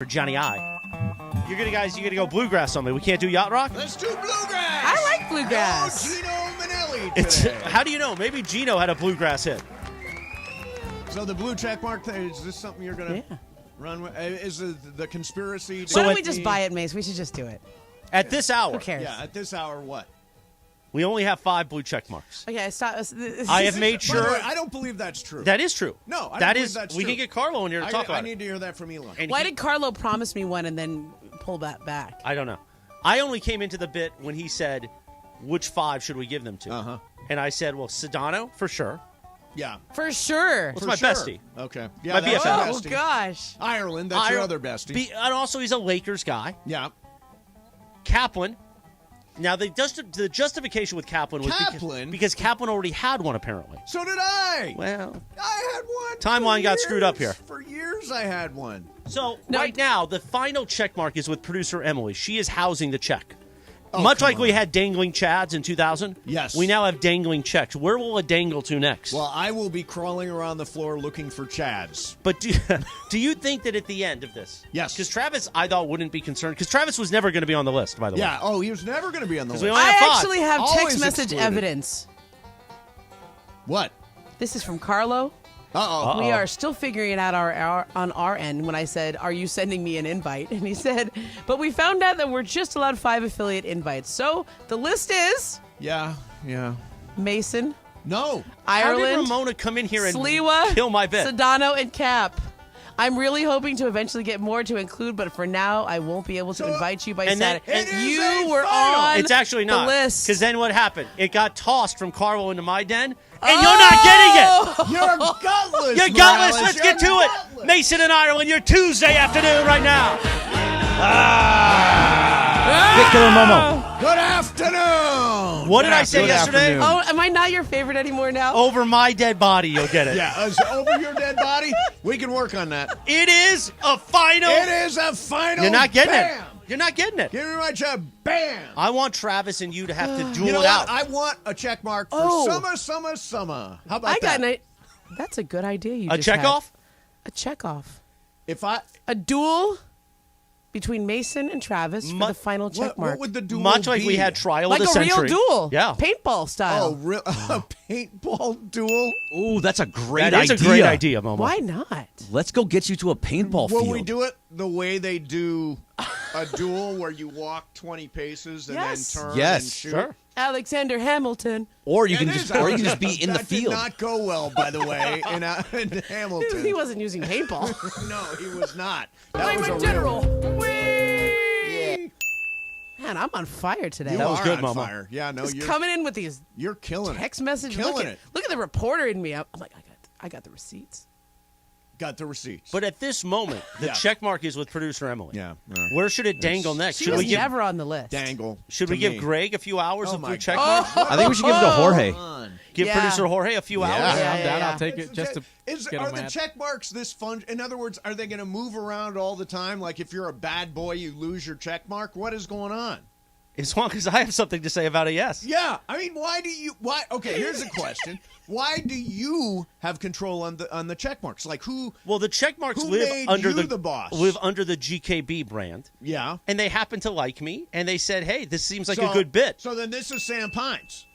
For Johnny I. You're gonna go bluegrass on me. We can't do yacht rock? Let's do bluegrass. I like bluegrass. No Gino Manelli today. How do you know? Maybe Gino had a bluegrass hit. So the blue check mark thing, is this something you're going to run with? Is the conspiracy? Why don't we just buy it, Mace? We should just do it. At this hour. Who cares? Yeah, at this hour, what? We only have 5 blue check marks. Okay, stop. I have made sure. By the way, I don't believe that's true. That is true. No, I don't that believe is. that's We true. can get Carlo in here to talk about I need it. to hear that from Elon. And Why did Carlo promise me one and then pull that back? I don't know. I only came into the bit when he said, which 5 should we give them to? Uh-huh. And I said, well, Sedano, for sure. Yeah. For sure. What's my bestie? Okay. Yeah, My that's BFF. your Oh, bestie. gosh. Ireland, that's your other bestie. And also, he's a Lakers guy. Yeah. Kaplan. Now, the justification with Kaplan was because Kaplan already had one, apparently. So did I. Well, I had one. Timeline got screwed up here. For years I had one. So, right now, the final check mark is with producer Emily. She is housing the check. Oh, Much like we had dangling chads in 2000, yes, we now have dangling checks. Where will it dangle to next? Well, I will be crawling around the floor looking for chads. But do you think that at the end of this? Yes. Because Travis, I thought, wouldn't be concerned. Because Travis was never going to be on the list, by the way. Yeah. Oh, he was never going to be on the list. We only have 5. I actually have Always text message excluded. evidence. What? This is from Carlo. Uh-oh. We are still figuring it out on our end when I said, are you sending me an invite? And he said, but we found out that we're just allowed 5 affiliate invites. So the list is Yeah. Mason, No. Ireland, How did Ramona come in here and Sliwa, kill my bit? Sedano, and Cap. I'm really hoping to eventually get more to include, but for now, I won't be able to invite you by Saturday. You were on It's actually not. the list. Because then what happened? It got tossed from Carlo into my den, and you're not getting it. You're gutless. You're gutless. Let's get to it. Mason and Ireland, your Tuesday afternoon right now. Victor Momo. Good afternoon. What did I say yesterday? afternoon. Oh, am I not your favorite anymore now? Over my dead body, you'll get it. Yeah, over your dead body. We can work on that. It is a final. It is a final. You're not getting bam. it. You're not getting it. Give me my check. Bam. I want Travis and you to have to duel You know it what? out. I want a check mark for summer. How about I got that? That's a good idea. You A just check had. off? A check off. A duel between Mason and Travis for the final check mark. What would the duel Much like be? we had Trial like of the a Century. real duel. Yeah. Paintball style. Oh, a paintball duel? Ooh, that's a great That idea. is a great idea, Momo. Why not? Let's go get you to a paintball Will field. we do it the way they do a duel where you walk 20 paces and Yes. then turn Yes, and shoot? Sure. Alexander Hamilton. Or you It can is just be in the That field. did not go well, by the way, in Hamilton. He wasn't using paintball. No, he was not. That I'm was a a general. Yeah. Man, I'm on fire today. You That was are good, on Mama. fire. Yeah, no, Just you're coming in with these killing text it. messages. Killing it. Look at the reporter in me. I'm like, I got the receipts. Got the receipts. But at this moment, the Yeah. check mark is with producer Emily. Yeah. Where should it dangle next? She Should was we give never on the list. Dangle. Should to we give me. Greg a few hours Oh of my blue check God. marks? I think we should give it to Jorge. Give Yeah. producer Jorge a few hours? Yeah, I'm down. yeah. I'll take it just to get Are him the mad. check marks this fun? In other words, are they going to move around all the time? Like if you're a bad boy, you lose your check mark? What is going on? As long as I have something to say about it, yes. Yeah, I mean, why? Okay, here's a question: why do you have control on the check marks? Like who? Well, the check marks Who live made under you the boss? live under the GKB brand, Yeah, and they happen to like me, and they said, "Hey, this seems like a good bit." So then this is Sam Pines.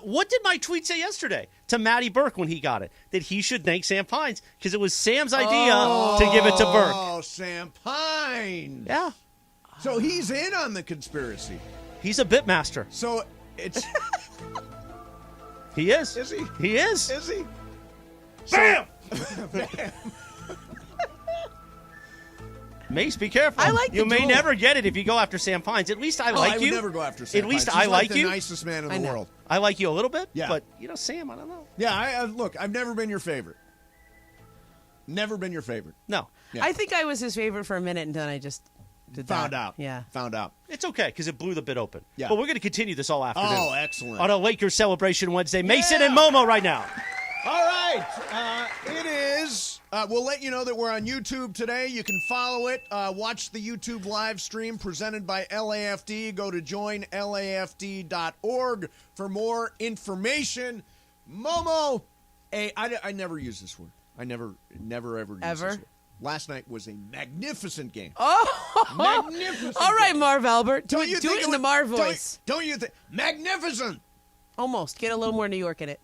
What did my tweet say yesterday to Matty Burke when he got it? That he should thank Sam Pines because it was Sam's idea to give it to Burke. Oh, Sam Pines. Yeah, So he's in on the conspiracy. he's a bit master. So it's He is. Is he? He is. Is he? Bam! Mace, be careful. I like the you may duel. never get it if you go after Sam Pines. At least I like I you. would never go after Sam At least Pines. I He's like the you. nicest man in I the know. world. I like you a little bit. Yeah. But Sam, I don't know. Yeah, look, I've never been your favorite. Never been your favorite. No, Yeah. I think I was his favorite for a minute, and then I just did Found that. out. Yeah. Found out. it's okay because it blew the bit open. Yeah. But we're going to continue this all afternoon. Oh, excellent. On a Lakers celebration Wednesday. Mason Yeah. and Momo right now. All right. It is. We'll let you know that we're on YouTube today. You can follow it. Watch the YouTube live stream presented by LAFD. Go to joinlafd.org for more information. Momo, I never use this word. I never ever use Ever? this word. Last night was a magnificent game. Oh, Magnificent. all right, game. Marv Albert. Do you it think in the Marv voice. Don't you think? Magnificent. Almost. Get a little more New York in it.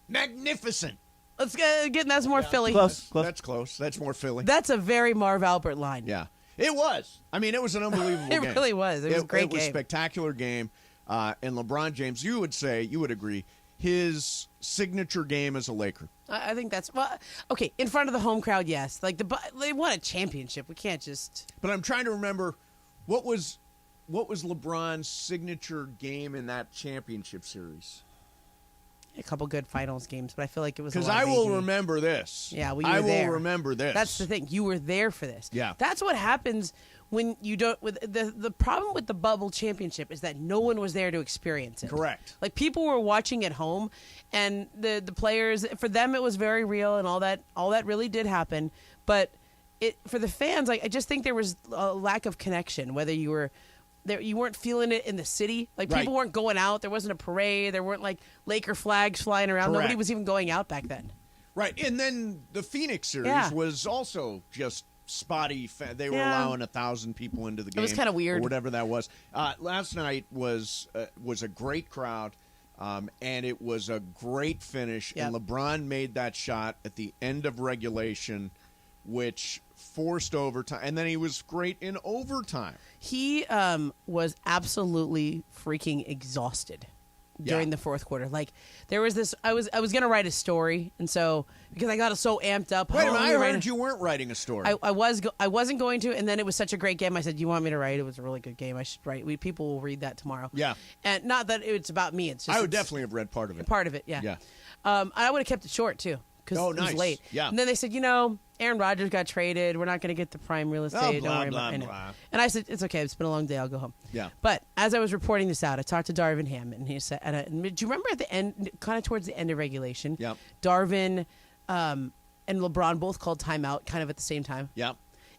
Magnificent. Let's get that's more Philly. Close. That's close. That's more Philly. That's a very Marv Albert line. Yeah. It was. I mean, it was an unbelievable game. It really was. It was a great It was a game. spectacular game. And LeBron James, you would agree, his signature game as a Laker. I think that's okay. In front of the home crowd, yes. Like they won a championship. We can't just. But I'm trying to remember what was LeBron's signature game in that championship series. A couple good finals games, but I feel like it was Because I will remember this. Yeah, well, I you were there. will remember this. That's the thing. You were there for this. Yeah. That's what happens when you don't. With the problem with the bubble championship is that no one was there to experience it. Correct. Like people were watching at home, and the players, for them it was very real, and all that really did happen. But for the fans, like I just think there was a lack of connection. Whether you were there, you weren't feeling it in the city. Like Right. people weren't going out. There wasn't a parade. There weren't like Laker flags flying around. Correct. Nobody was even going out back then. Right. And then the Phoenix series Yeah. was also just spotty. They were Yeah. allowing 1,000 people into the game. was kinda weird. Or whatever that was. Last night was a great crowd, and it was a great finish. Yep. And LeBron made that shot at the end of regulation, which forced overtime. And then he was great in overtime. He was absolutely freaking exhausted during the fourth quarter. Like there was this, I was gonna write a story, and so because I got so amped up. Wait a minute, I you're heard you weren't writing a story. I wasn't going to, and then it was such a great game. I said, "Do you want me to write? It was a really good game. I should write. People will read that tomorrow." Yeah. and not that it's about me. It's just I would definitely have read part of it. part of it. Yeah, Yeah. I would have kept it short too because Oh, it nice. was late. Yeah. and then they said, Aaron Rodgers got traded. We're not going to get the prime real estate. blah, Don't worry blah, about it. blah. And I said, it's okay. It's been a long day. I'll go home. Yeah. But as I was reporting this out, I talked to Darvin Ham, and he said, and do you remember at the end, kind of towards the end of regulation, Yep. Darvin and LeBron both called timeout kind of at the same time? Yeah.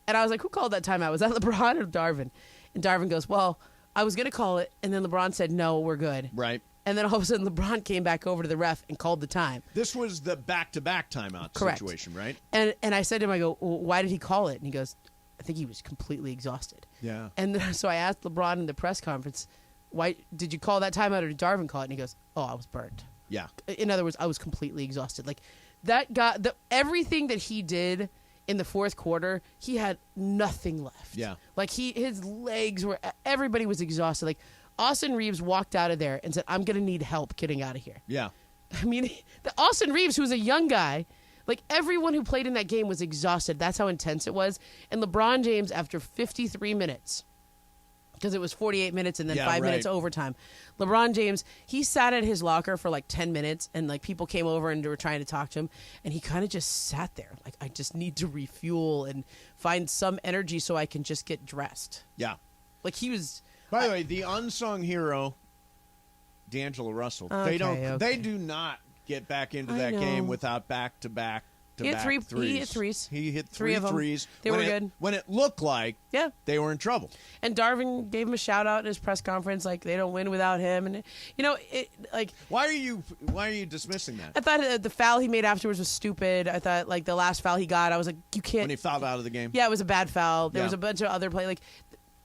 And I was like, who called that timeout? Was that LeBron or Darvin? And Darvin goes, well, I was going to call it. And then LeBron said, no, we're good. Right. And then all of a sudden, LeBron came back over to the ref and called the time. This was the back-to-back timeout Correct. situation, right? And I said to him, I go, well, why did he call it? And he goes, I think he was completely exhausted. Yeah. And then, so I asked LeBron in the press conference, why did you call that timeout or did Darvin call it? And he goes, oh, I was burnt. Yeah. In other words, I was completely exhausted. Like that guy, everything that he did in the fourth quarter, he had nothing left. Yeah. Like his legs were, everybody was exhausted. Like Austin Reeves walked out of there and said, I'm going to need help getting out of here. Yeah. I mean, the Austin Reeves, who's a young guy, like everyone who played in that game was exhausted. That's how intense it was. And LeBron James, after 53 minutes, because it was 48 minutes and then 5 minutes overtime, LeBron James, he sat at his locker for like 10 minutes and like people came over and they were trying to talk to him. And he kind of just sat there. Like, I just need to refuel and find some energy so I can just get dressed. Yeah. Like he was... By the way, the unsung hero, D'Angelo Russell. Okay, They do not get back into I that know. game without back-to-back He hit threes. threes. He hit Three three of 'em. threes. They when were it, good. When it looked like Yeah. they were in trouble. And Darvin gave him a shout out in his press conference, like they don't win without him. And Why are you dismissing that? I thought the foul he made afterwards was stupid. I thought like the last foul he got, I was like, you can't. When he fouled out of the game? Yeah, it was a bad foul. There Yeah. was a bunch of other play like,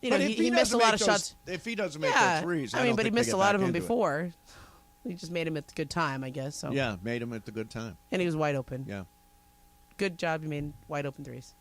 But if he missed a doesn't lot make of those- shots. If he doesn't make Yeah, those threes, I mean, but he missed a lot of them them before. He just made him at the good time, I guess. So Yeah, made him at the good time. and he was wide open. Yeah. Good job, you made wide open threes.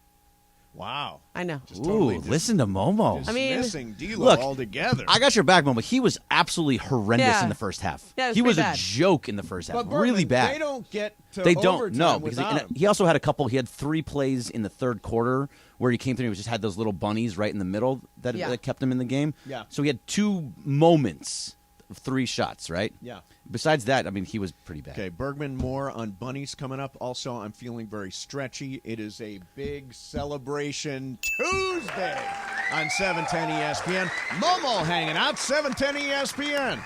Wow. I know. Just Ooh, totally listen to Momo. I mean- dismissing D'Lo Look, altogether. I got your back, Momo. He was absolutely horrendous Yeah. in the first half. Yeah, it was he was pretty a bad. joke in the first half. But Bergman, really bad. They don't get to They don't. overtime No, because without him. he also had a couple. He had 3 plays in the third quarter where he came through and he just had those little bunnies right in the middle that kept him in the game. Yeah. So he had 2 moments of 3 shots, right? Yeah. Besides that, I mean, he was pretty bad. Okay, Bergman, more on bunnies coming up. Also, I'm feeling very stretchy. It is a big celebration Tuesday on 710 ESPN. Momo hanging out, 710 ESPN.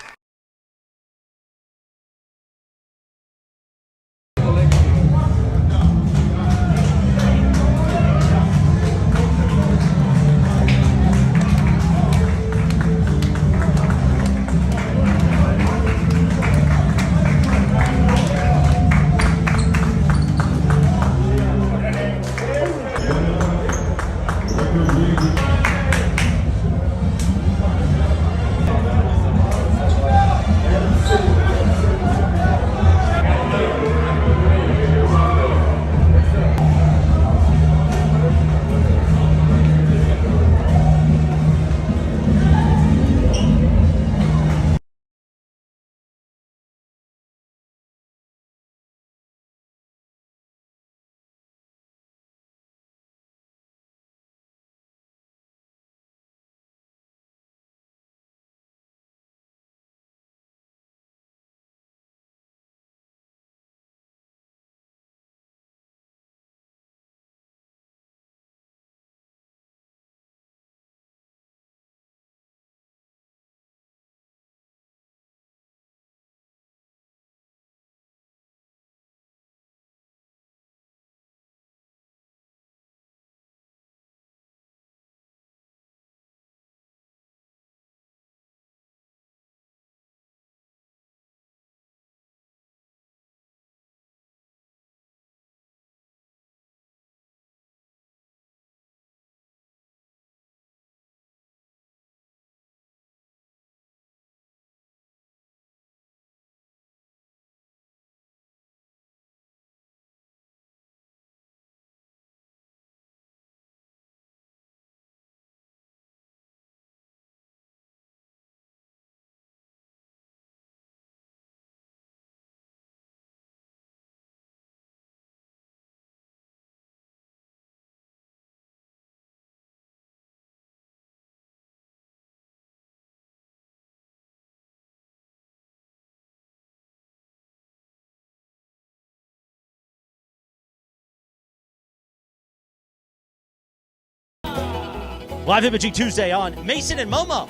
Live Imaging Tuesday on Mason and Momo.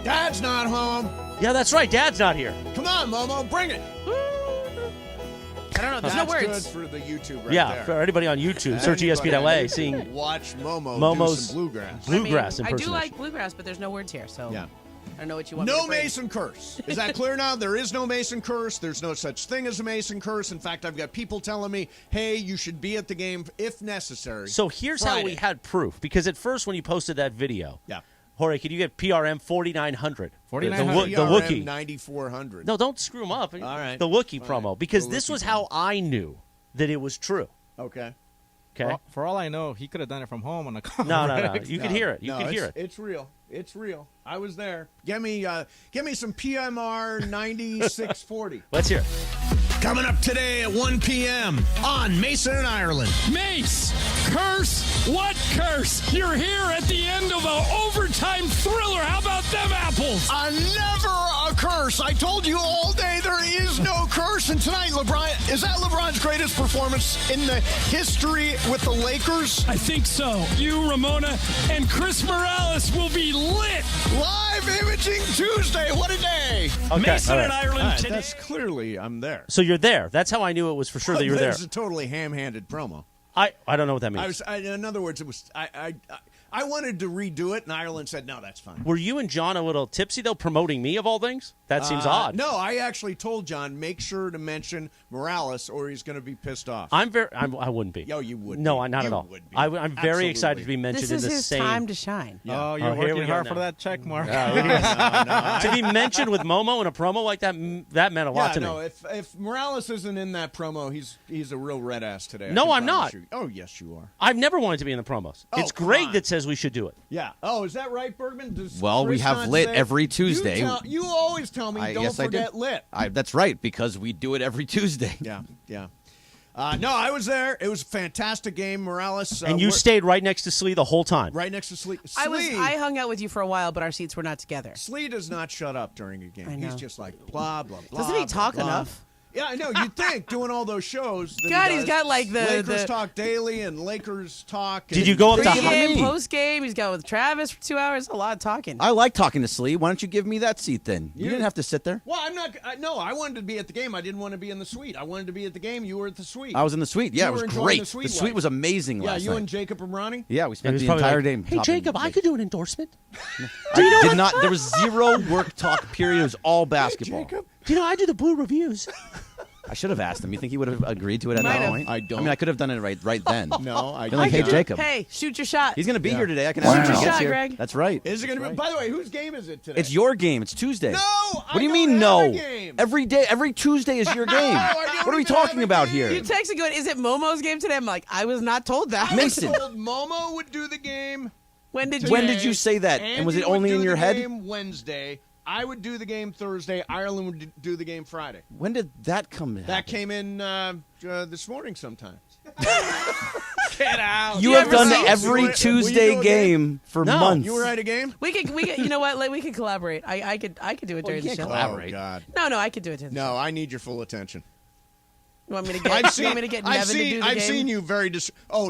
Dad's not home. Yeah, that's right. Dad's not here. Come on, Momo, bring it. I don't know. There's That's no words. good for the YouTube right Yeah, there. for anybody on YouTube, search Anybody ESPN LA, on YouTube, seeing watch Momo do Momo's some bluegrass. bluegrass I do impersonation. like bluegrass, but there's no words here, so Yeah. I don't know what you want me No to bring. Mason curse. Is that clear now? There is no Mason curse. There's no such thing as a Mason curse. In fact, I've got people telling me, hey, you should be at the game if necessary. So here's how we Friday. had proof. Because at first when you posted that video, Yeah. Jorge, could you get PRM 4900? 4900. The PRM Wookiee. 9400. No, don't screw them up. All right. The Wookiee Fine. promo. Because The this Wookiee was how I knew that it was true. Okay. Okay? For all I know, he could have done it from home on a No. You could hear it. You No, could hear it. It's real. It's real. I was there. Give me some PMR 9640. Let's hear it. Coming up today at 1 p.m. on Mason and Ireland. Mace, curse? What curse? You're here at the end of an overtime thriller. How about them apples? Never a curse. I told you all day there is no curse. And tonight, LeBron, is that LeBron's greatest performance in the history with the Lakers? I think so. You, Ramona, and Chris Morales will be lit. Live Imaging Tuesday. What a day. Okay, Mason all and right. Ireland today. That's clearly I'm there. So you're there. That's how I knew it was for sure that you were there. It's a totally ham-handed promo. I don't know what that means. In other words, it was I wanted to redo it, and Ireland said, no, that's fine. Were you and John a little tipsy, though, promoting me of all things? That seems odd. No, I actually told John, make sure to mention Morales or he's going to be pissed off. I wouldn't be. Yo, you would No, be. not You at all. would be. I'm very Absolutely. excited to be mentioned This in is the his same. time to shine. Oh, Oh, you're here we working go hard now. for that check mark. To be mentioned with Momo in a promo like that, that meant a lot to no, me. if Morales isn't in that promo, he's a real red ass today. I No, can I'm not. promise you. Oh, yes, you are. I've never wanted to be in the promos. Oh, It's come Greg on. that says we should do it. Yeah. Oh, is that right, Bergman? Does Well, we Chris have not lit say- every Tuesday. You always tell me, don't yes, I forget do. lit. That's right, because we do it every Tuesday. Yeah, yeah. No, I was there. It was a fantastic game. Morales. And you stayed right next to Slee the whole time. right next to Slee. I hung out with you for a while, but our seats were not together. Slee does not shut up during a game. I know. He's just like blah blah blah. Doesn't he blah, talk blah. enough? Yeah, I know. You'd think doing all those shows. That God, he he's does, got, like, the- Lakers the- Talk Daily and Lakers Talk. Did and- you go up to Pre-game, me. post-game, he's got with Travis for 2 hours. A lot of talking. I like talking to Slee. Why don't you give me that seat then? You didn't have to sit there. Well, I'm not. No, I wanted to be at the game. I didn't want to be in the suite. I wanted to be at the game. You were at the suite. I was in the suite. Yeah, You it was were enjoying great. the suite suite life. was amazing Yeah, last you night. and Jacob and Ronnie. Yeah, we He spent was the probably entire like, day. Hey, talking- Jacob, I could do an endorsement. I did not. There was zero work talk period. It was all basketball. Jacob. Do you know I do the blue reviews? I should have asked him. You think he would have agreed to it at Might that have. point? I don't. I mean, I could have done it right then. No, I Been like, hey, don't. Jacob. Hey, shoot your shot. He's going to be here today. I can Wow. ask him when he Good gets shot, here. Greg. That's right. Is it going to be? By the way, whose game is it today? It's your game. It's Tuesday. No. What do you I mean, don't have no? a game. Every day, every Tuesday is your game. I don't What are we even have talking a about game. here? You texted going, is it Momo's game today? I'm like, I was not told that. I was Mason. told Momo would do the game. When did you? When did you say that? And was it Andy would only do in your the head? Game Wednesday. I would do the game Thursday. Ireland would do the game Friday. When did that come in? That came in this morning sometime. Get out. You You have ever done see- every Will you do Tuesday a game for No. months. You were at a game? We could, you know what? Like, we could collaborate. I could do it during the can't show. collaborate. Oh, God. No, I could do it during the show. No, I need your full attention. You want me to get? I've you want me to get I've Nevin to do the I've game? seen you very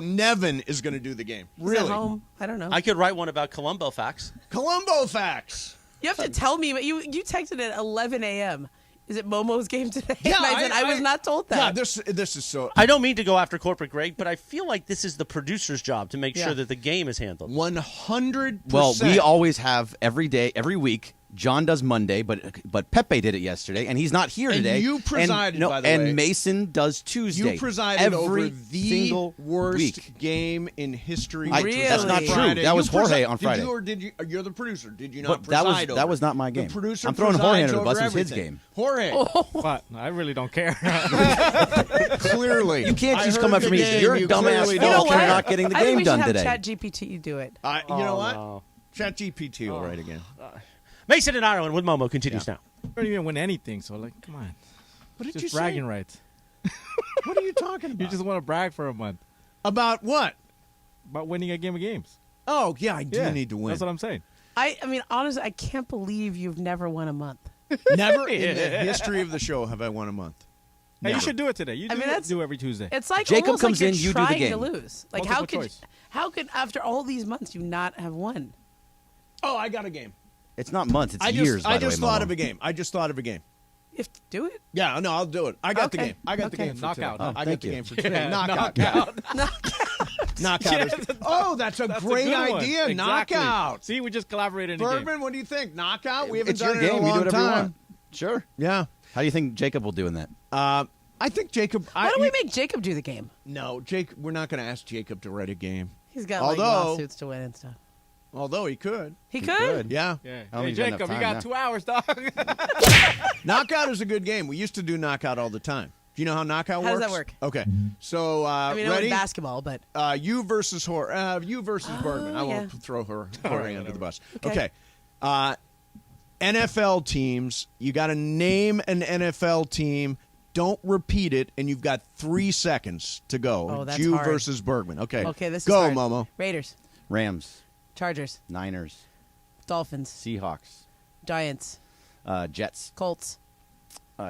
Nevin is going to do the game. He's at Really? home. I don't know. I could write one about Columbo facts. Columbo facts. You have to tell me. But you texted at 11 a.m. Is it Momo's game today? Yeah, and I said I was not told that. Yeah, this is so I don't mean to go after corporate Greg, but I feel like this is the producer's job to make Yeah. sure that the game is handled. 100%. Well, we always have every day, every week. John does Monday, but Pepe did it yesterday, and he's not here And today. you presided, by the and way. Mason does Tuesday. You presided every over the single worst week. game in history. I- which was that's on not true. Friday. That You was Jorge presi- on Friday. Did you or did you? You're the producer. Did you not But that was preside over that was it? not my game. The producer. I'm throwing Jorge presides under the bus. over It was his everything. game. Jorge, But I really don't care. clearly. You can't I just heard come after the me. game. You're a You dumbass clearly you know fault. don't what? You're care. not getting the I think game we done should today. have ChatGPT do it. You know what? no. ChatGPT will write again. Mason in Ireland with Momo continues now. I don't even win anything, so like, come on. What did Just you bragging say? rights. What are you talking about? You just want to brag for a month About what? about winning a game of games. Oh yeah, I do Yeah, need to win. That's what I'm saying. I mean, honestly, I can't believe you've never won a month. Never in the history of the show have I won a month. Hey, you Never. should do it today. You do every Tuesday. It's like Jacob almost comes like in, you're you do the trying game. to lose. Like Multiple choice. how could after all these months you not have won? Oh, I got a game. It's not months. It's I years. I by the just way, thought Momo. of a game. I just thought of a game. You have to do it. Yeah, no, I'll do it. I got the Okay. game. I got the Okay. game for Knockout. today. Oh, I got thank the you. game for today. Yeah, Knockout. Knockout. Yeah, Oh, that's a great a good one. idea. Exactly. Knockout. See, we just collaborated in a game. Bergman, what do you think? Knockout? We haven't It's done your it game. in a You do long whatever you time. want. Sure. Yeah. How do you think Jacob will do in that? I think Jacob. Why don't we make Jacob do the game? No, Jake. We're not going to ask Jacob to write a game. He's got Although- lawsuits to win and stuff. Although he could. He could. Yeah. Yeah. I don't Hey, think he's got enough Jacob, you time got now. 2 hours, dog. Knockout is a good game. We used to do knockout all the time. Do you know how knockout How works? does that work? Okay. So I mean, I know ready? basketball, but You versus you versus Bergman. I won't yeah. throw her under the bus. Okay. NFL teams. You got to name an NFL team. Don't repeat it, and you've got 3 seconds to go. Oh, that's you hard. versus Bergman. Okay. okay, this go, is hard. Momo. Raiders, Rams, Chargers, Niners, Dolphins, Seahawks, Giants, Jets, Colts,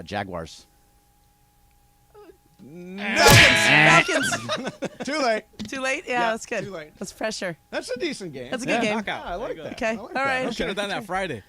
Jaguars. Falcons. Too late. Too late? Yeah, Yeah, that's good. too late. That's pressure. That's a decent game. That's a good game. Knockout. Yeah, I like that. Okay. I like All that. right. I should have done that Friday.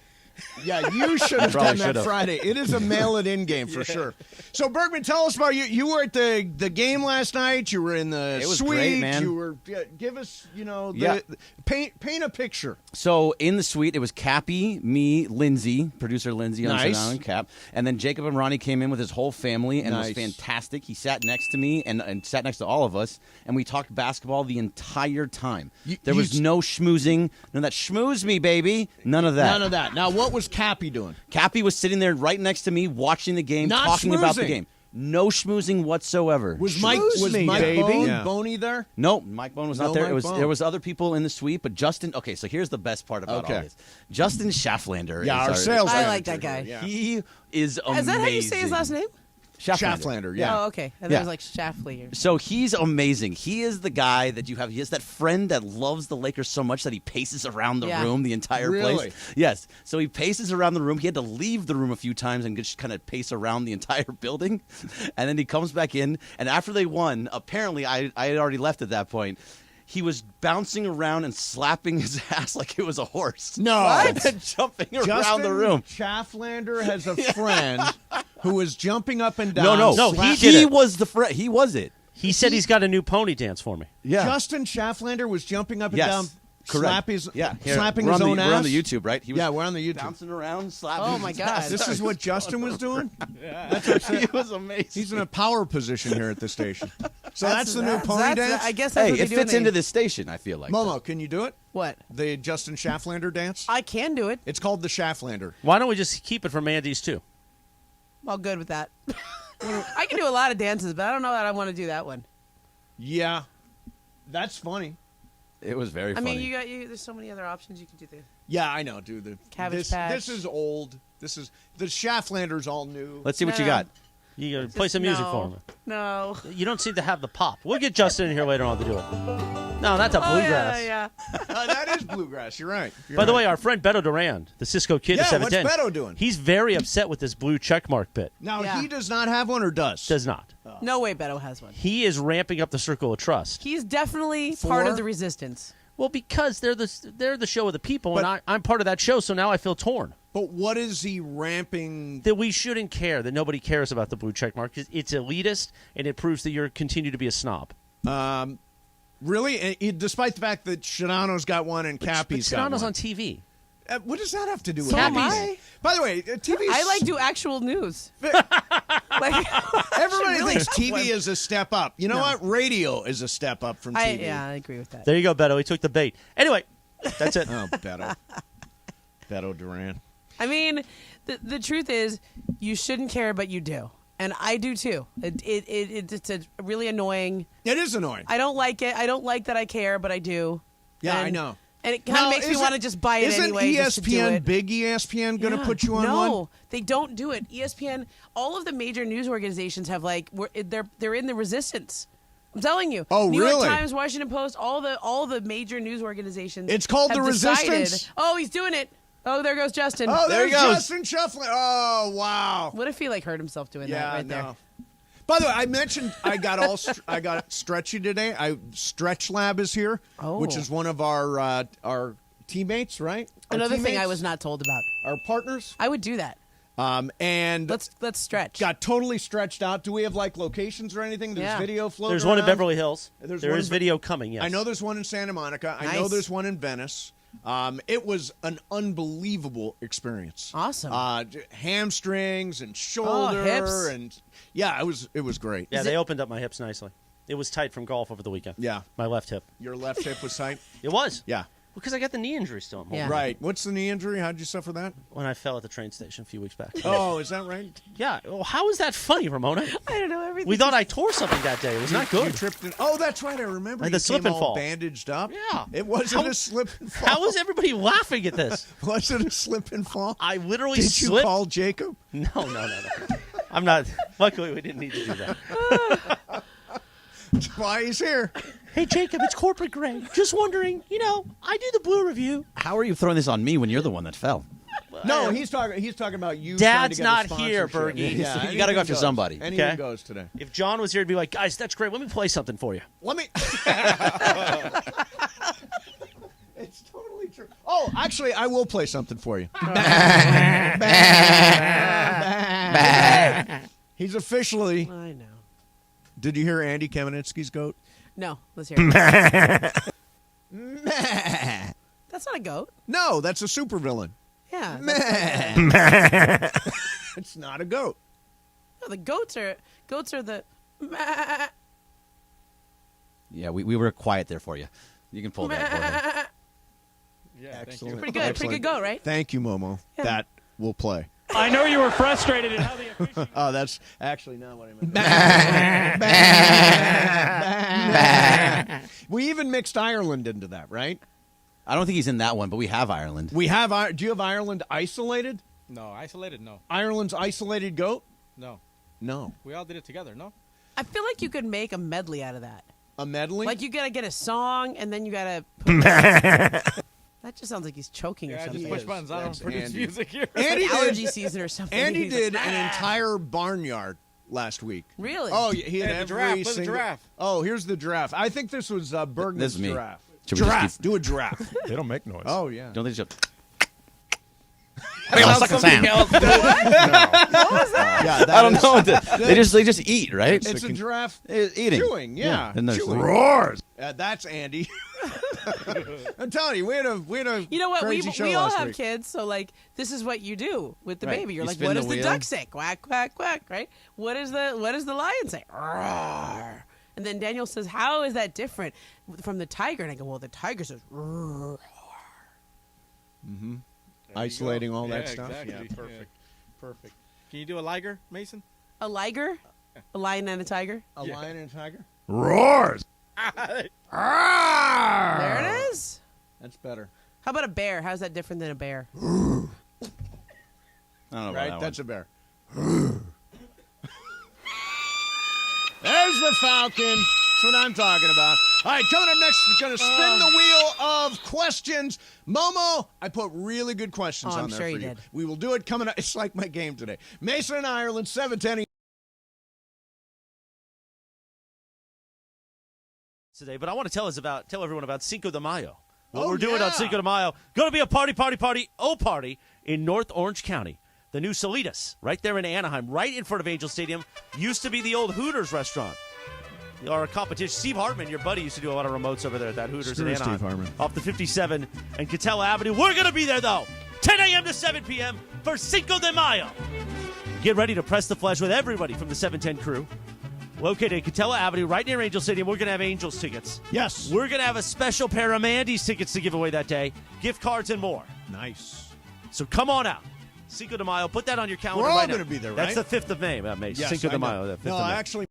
Yeah, you should have Probably done that should've. Friday. It is a mail-it-in game for sure. So, Bergman, tell us about you. You were at the game last night. You were in the It was suite. great, man. You were. Give us, Yeah. paint a picture. So in the suite, it was Cappy, me, Lindsay, producer Lindsay on Nice. Sedano and Cap, and then Jacob and Ronnie came in with his whole family, and Nice. it was fantastic. He sat next to me and sat next to all of us, and we talked basketball the entire time. There was no schmoozing, none of that schmooze me, baby, none of that. None of that. Now, what was Cappy doing? Cappy was sitting there right next to me, watching the game, Not talking about the schmoozing. game. No schmoozing whatsoever. Was Mike baby. Bone, Yeah. Boney there? No, Mike Bone was No not there. Mike Bone. There was other people in the suite, but Justin. Okay, so here's the best part about all Okay. this. Justin Schafflander. Yeah, is our sales I manager like that guy. here, yeah. He is amazing. Is that how you say his last name? Schafflander, yeah. Oh, okay. And Yeah. that was like Shaffley. So he's amazing. He is the guy that you have. He has that friend that loves the Lakers so much that he paces around the Yeah. room, the entire Really? place. Yes. So he paces around the room. He had to leave the room a few times and just kind of pace around the entire building. And then he comes back in. And after they won, apparently I had already left at that point. He was bouncing around and slapping his ass like it was a horse. No. What? And jumping around Justin the room. Schafflander has a friend who is jumping up and down. No, he he did it. was the friend. He was it. He said he's got a new pony dance for me. Yeah. Justin Schafflander was jumping up and Yes. down, Correct. slapping we're his on own the, ass. We're on the YouTube, right? He was Yeah, we're on the YouTube. bouncing around, slapping. Oh, my his God. ass. This is what Justin was doing? He was amazing. He's in a power position here at the station. So that's the new pony dance? I guess that's Hey, what they it do fits when they- into this station. I feel like Momo, can you do it? What? The Justin Schafflander dance? I can do it. It's called the Schafflander. Why don't we just keep it from Andy's too? I'm all good with that. I can do a lot of dances, but I don't know that I want to do that one. Yeah. That's funny. it was very I funny. mean, there's so many other options you can do there. Yeah, I know, dude. Cabbage Patch. This is old. This is the Schafflander's all new. Let's see what No. you got. You gotta play some music for him. No. You don't seem to have the pop. We'll get Justin in here later on to do it. No, that's a bluegrass. Oh, yeah. That is bluegrass. You're right. By the way, our friend Beto Duran, the Cisco kid Yeah, of 710. what's Beto doing? He's very upset with this blue checkmark bit. Now, Yeah. he does not have one or does? Does not. No way Beto has one. He is ramping up the circle of trust. He's definitely part For? of the resistance. Well, because they're the show of the people, and I'm part of that show, so now I feel torn. But what is he ramping? That we shouldn't care, that nobody cares about the blue checkmark. It's elitist, and it proves that you continue to be a snob. Really? Despite the fact that Shadano's got one and Cappy's got Sedano's one. on TV. What does that have to do with So am it? I. By the way, TV. I like do actual news. Like, Everybody really thinks have TV one. is a step up. You know what? Radio is a step up from TV. I agree with that. There you go, Beto. He took the bait. Anyway, that's it. Oh, Beto. Beto Duran. I mean, the truth is, you shouldn't care, but you do, and I do too. It's a really annoying. It is annoying. I don't like it. I don't like that I care, but I do. Yeah, And- I know. And it kind of makes me want to just buy it anyway. Isn't just to do ESPN, it. big ESPN, going to Yeah. put you on no, one? they don't do it. ESPN, all of the major news organizations have they're in the resistance. I'm telling you. Oh, New really? York Times, Washington Post, all the major news organizations. It's called have the decided- resistance? Oh, he's doing it. Oh, there goes Justin. Oh, There there's he goes. Justin Shuffling. Oh, wow. What if he hurt himself doing that Yeah, right there? no. By the way, I mentioned I got stretchy today. Stretch Lab is here, which is one of our teammates, right? Another thing I was not told about. Our partners. I would do that. And let's stretch. Got totally stretched out. Do we have like locations or anything? There's video floating. There's one in Beverly Hills. There is video coming. Yes, I know there's one in Santa Monica. Nice. I know there's one in Venice. It was an unbelievable experience. Awesome. Hamstrings and shoulder hips. and it was great. Yeah, they opened up my hips nicely. It was tight from golf over the weekend. Yeah, my left hip. Your left hip was tight. It was. Yeah. Because I got the knee injury still. Yeah. Right. What's the knee injury? How did you suffer that? When I fell at the train station a few weeks back. Oh, is that right? Yeah. Well, how is that funny, Ramona? I don't know everything. We thought I tore something that day. It was not good. You tripped in. Oh, that's right. I remember. Like you the slip came and all fall. Bandaged up. Yeah. It wasn't a slip and fall. How is everybody laughing at this? Was it a slip and fall? I literally Did slipped. you call Jacob? No. I'm not. Luckily, we didn't need to do that. That's why he's here. Hey, Jacob, it's Corporate Greg. Just wondering, I do the Blue Review. How are you throwing this on me when you're the one that fell? No, he's talking about you. Dad's trying to get not a here, sponsorship. Bergie. Yeah, You gotta go after goes. somebody. Anyone Okay. goes today. If John was here, he'd be like, guys, that's great. Let me play something for you. Let me. It's totally true. Oh, actually, I will play something for you. He's officially. I know. Did you hear Andy Kamenetsky's goat? No, let's hear it. That's not a goat. No, that's a supervillain. Yeah. It's not a goat. No, the goats are the. Yeah, we were quiet there for you. You can pull that. Yeah, Excellent. Pretty good. Pretty good goat, right? Thank you, Momo. Yeah. That will play. I know you were frustrated at how the officials. Oh, that's actually not what I meant. We even mixed Ireland into that, right? I don't think he's in that one, but we have Ireland. We have. Do you have Ireland isolated? No, isolated. No, Ireland's isolated goat? no. No. We all did it together. No. I feel like you could make a medley out of that. A medley? Like you gotta get a song and then you gotta. That just sounds like he's choking or Yeah, I something. just push is. buttons. I That's don't produce Andy. music here. Andy Like allergy did, season or something. Andy He's did like, an entire barnyard last week. Really? Oh, he had Yeah, the every giraffe. Where's the single. giraffe? Oh, here's the giraffe. I think this was This Bergman's is me. giraffe. Should we just Giraffe. keep- Do a giraffe. They don't make noise. Oh yeah. Don't they just? Wait, Suck a Sam. Yeah, I don't know. They just eat, right? It's a giraffe Eating. chewing. Yeah. And there's Chewing. Roars. That's Andy. I'm telling you, we had a You know what? crazy show We all last have week. kids, so like this is what you do with the Right. baby. You're You like, spin what the does the wheel. duck say? Quack, quack, quack, right? What does the lion say? Roar. And then Daniel says, how is that different from the tiger? And I go, well, the tiger says, roar. Isolating all that Yeah, stuff. exactly. Yeah, Yeah. perfect. Perfect. Can you do a liger, Mason? A liger? A lion and a tiger? A lion and a tiger? Roars. There it is. That's better. How about a bear? How's that different than a bear? I don't know about Right? that That's one. a bear. There's the falcon. That's what I'm talking about. All right, coming up next, we're going to spin the wheel of questions. Momo, I put really good questions Oh, I'm on there sure for you you. did. We will do it coming up. It's like my game today. Mason and Ireland, 7:10. Today, but I want to tell everyone about Cinco de Mayo. What Oh, we're doing yeah. on Cinco de Mayo. Going to be a party in North Orange County. The new Salitas, right there in Anaheim, right in front of Angel Stadium. Used to be the old Hooters restaurant. Our competition, Steve Hartman, your buddy, used to do a lot of remotes over there at that Hooters Screw in Anaheim. Steve Hartman. Off the 57 and Catella Avenue. We're going to be there, though. 10 a.m. to 7 p.m. for Cinco de Mayo. Get ready to press the flesh with everybody from the 710 crew. Located at Catella Avenue, right near Angel Stadium. We're going to have Angels tickets. Yes. We're going to have a special pair of Mandy's tickets to give away that day. Gift cards and more. Nice. So come on out. Cinco de Mayo. Put that on your calendar We're all right now. gonna be there, That's right? the 5th of May, May. Yes, Cinco I de know. Mayo. The 5th No, of May. actually.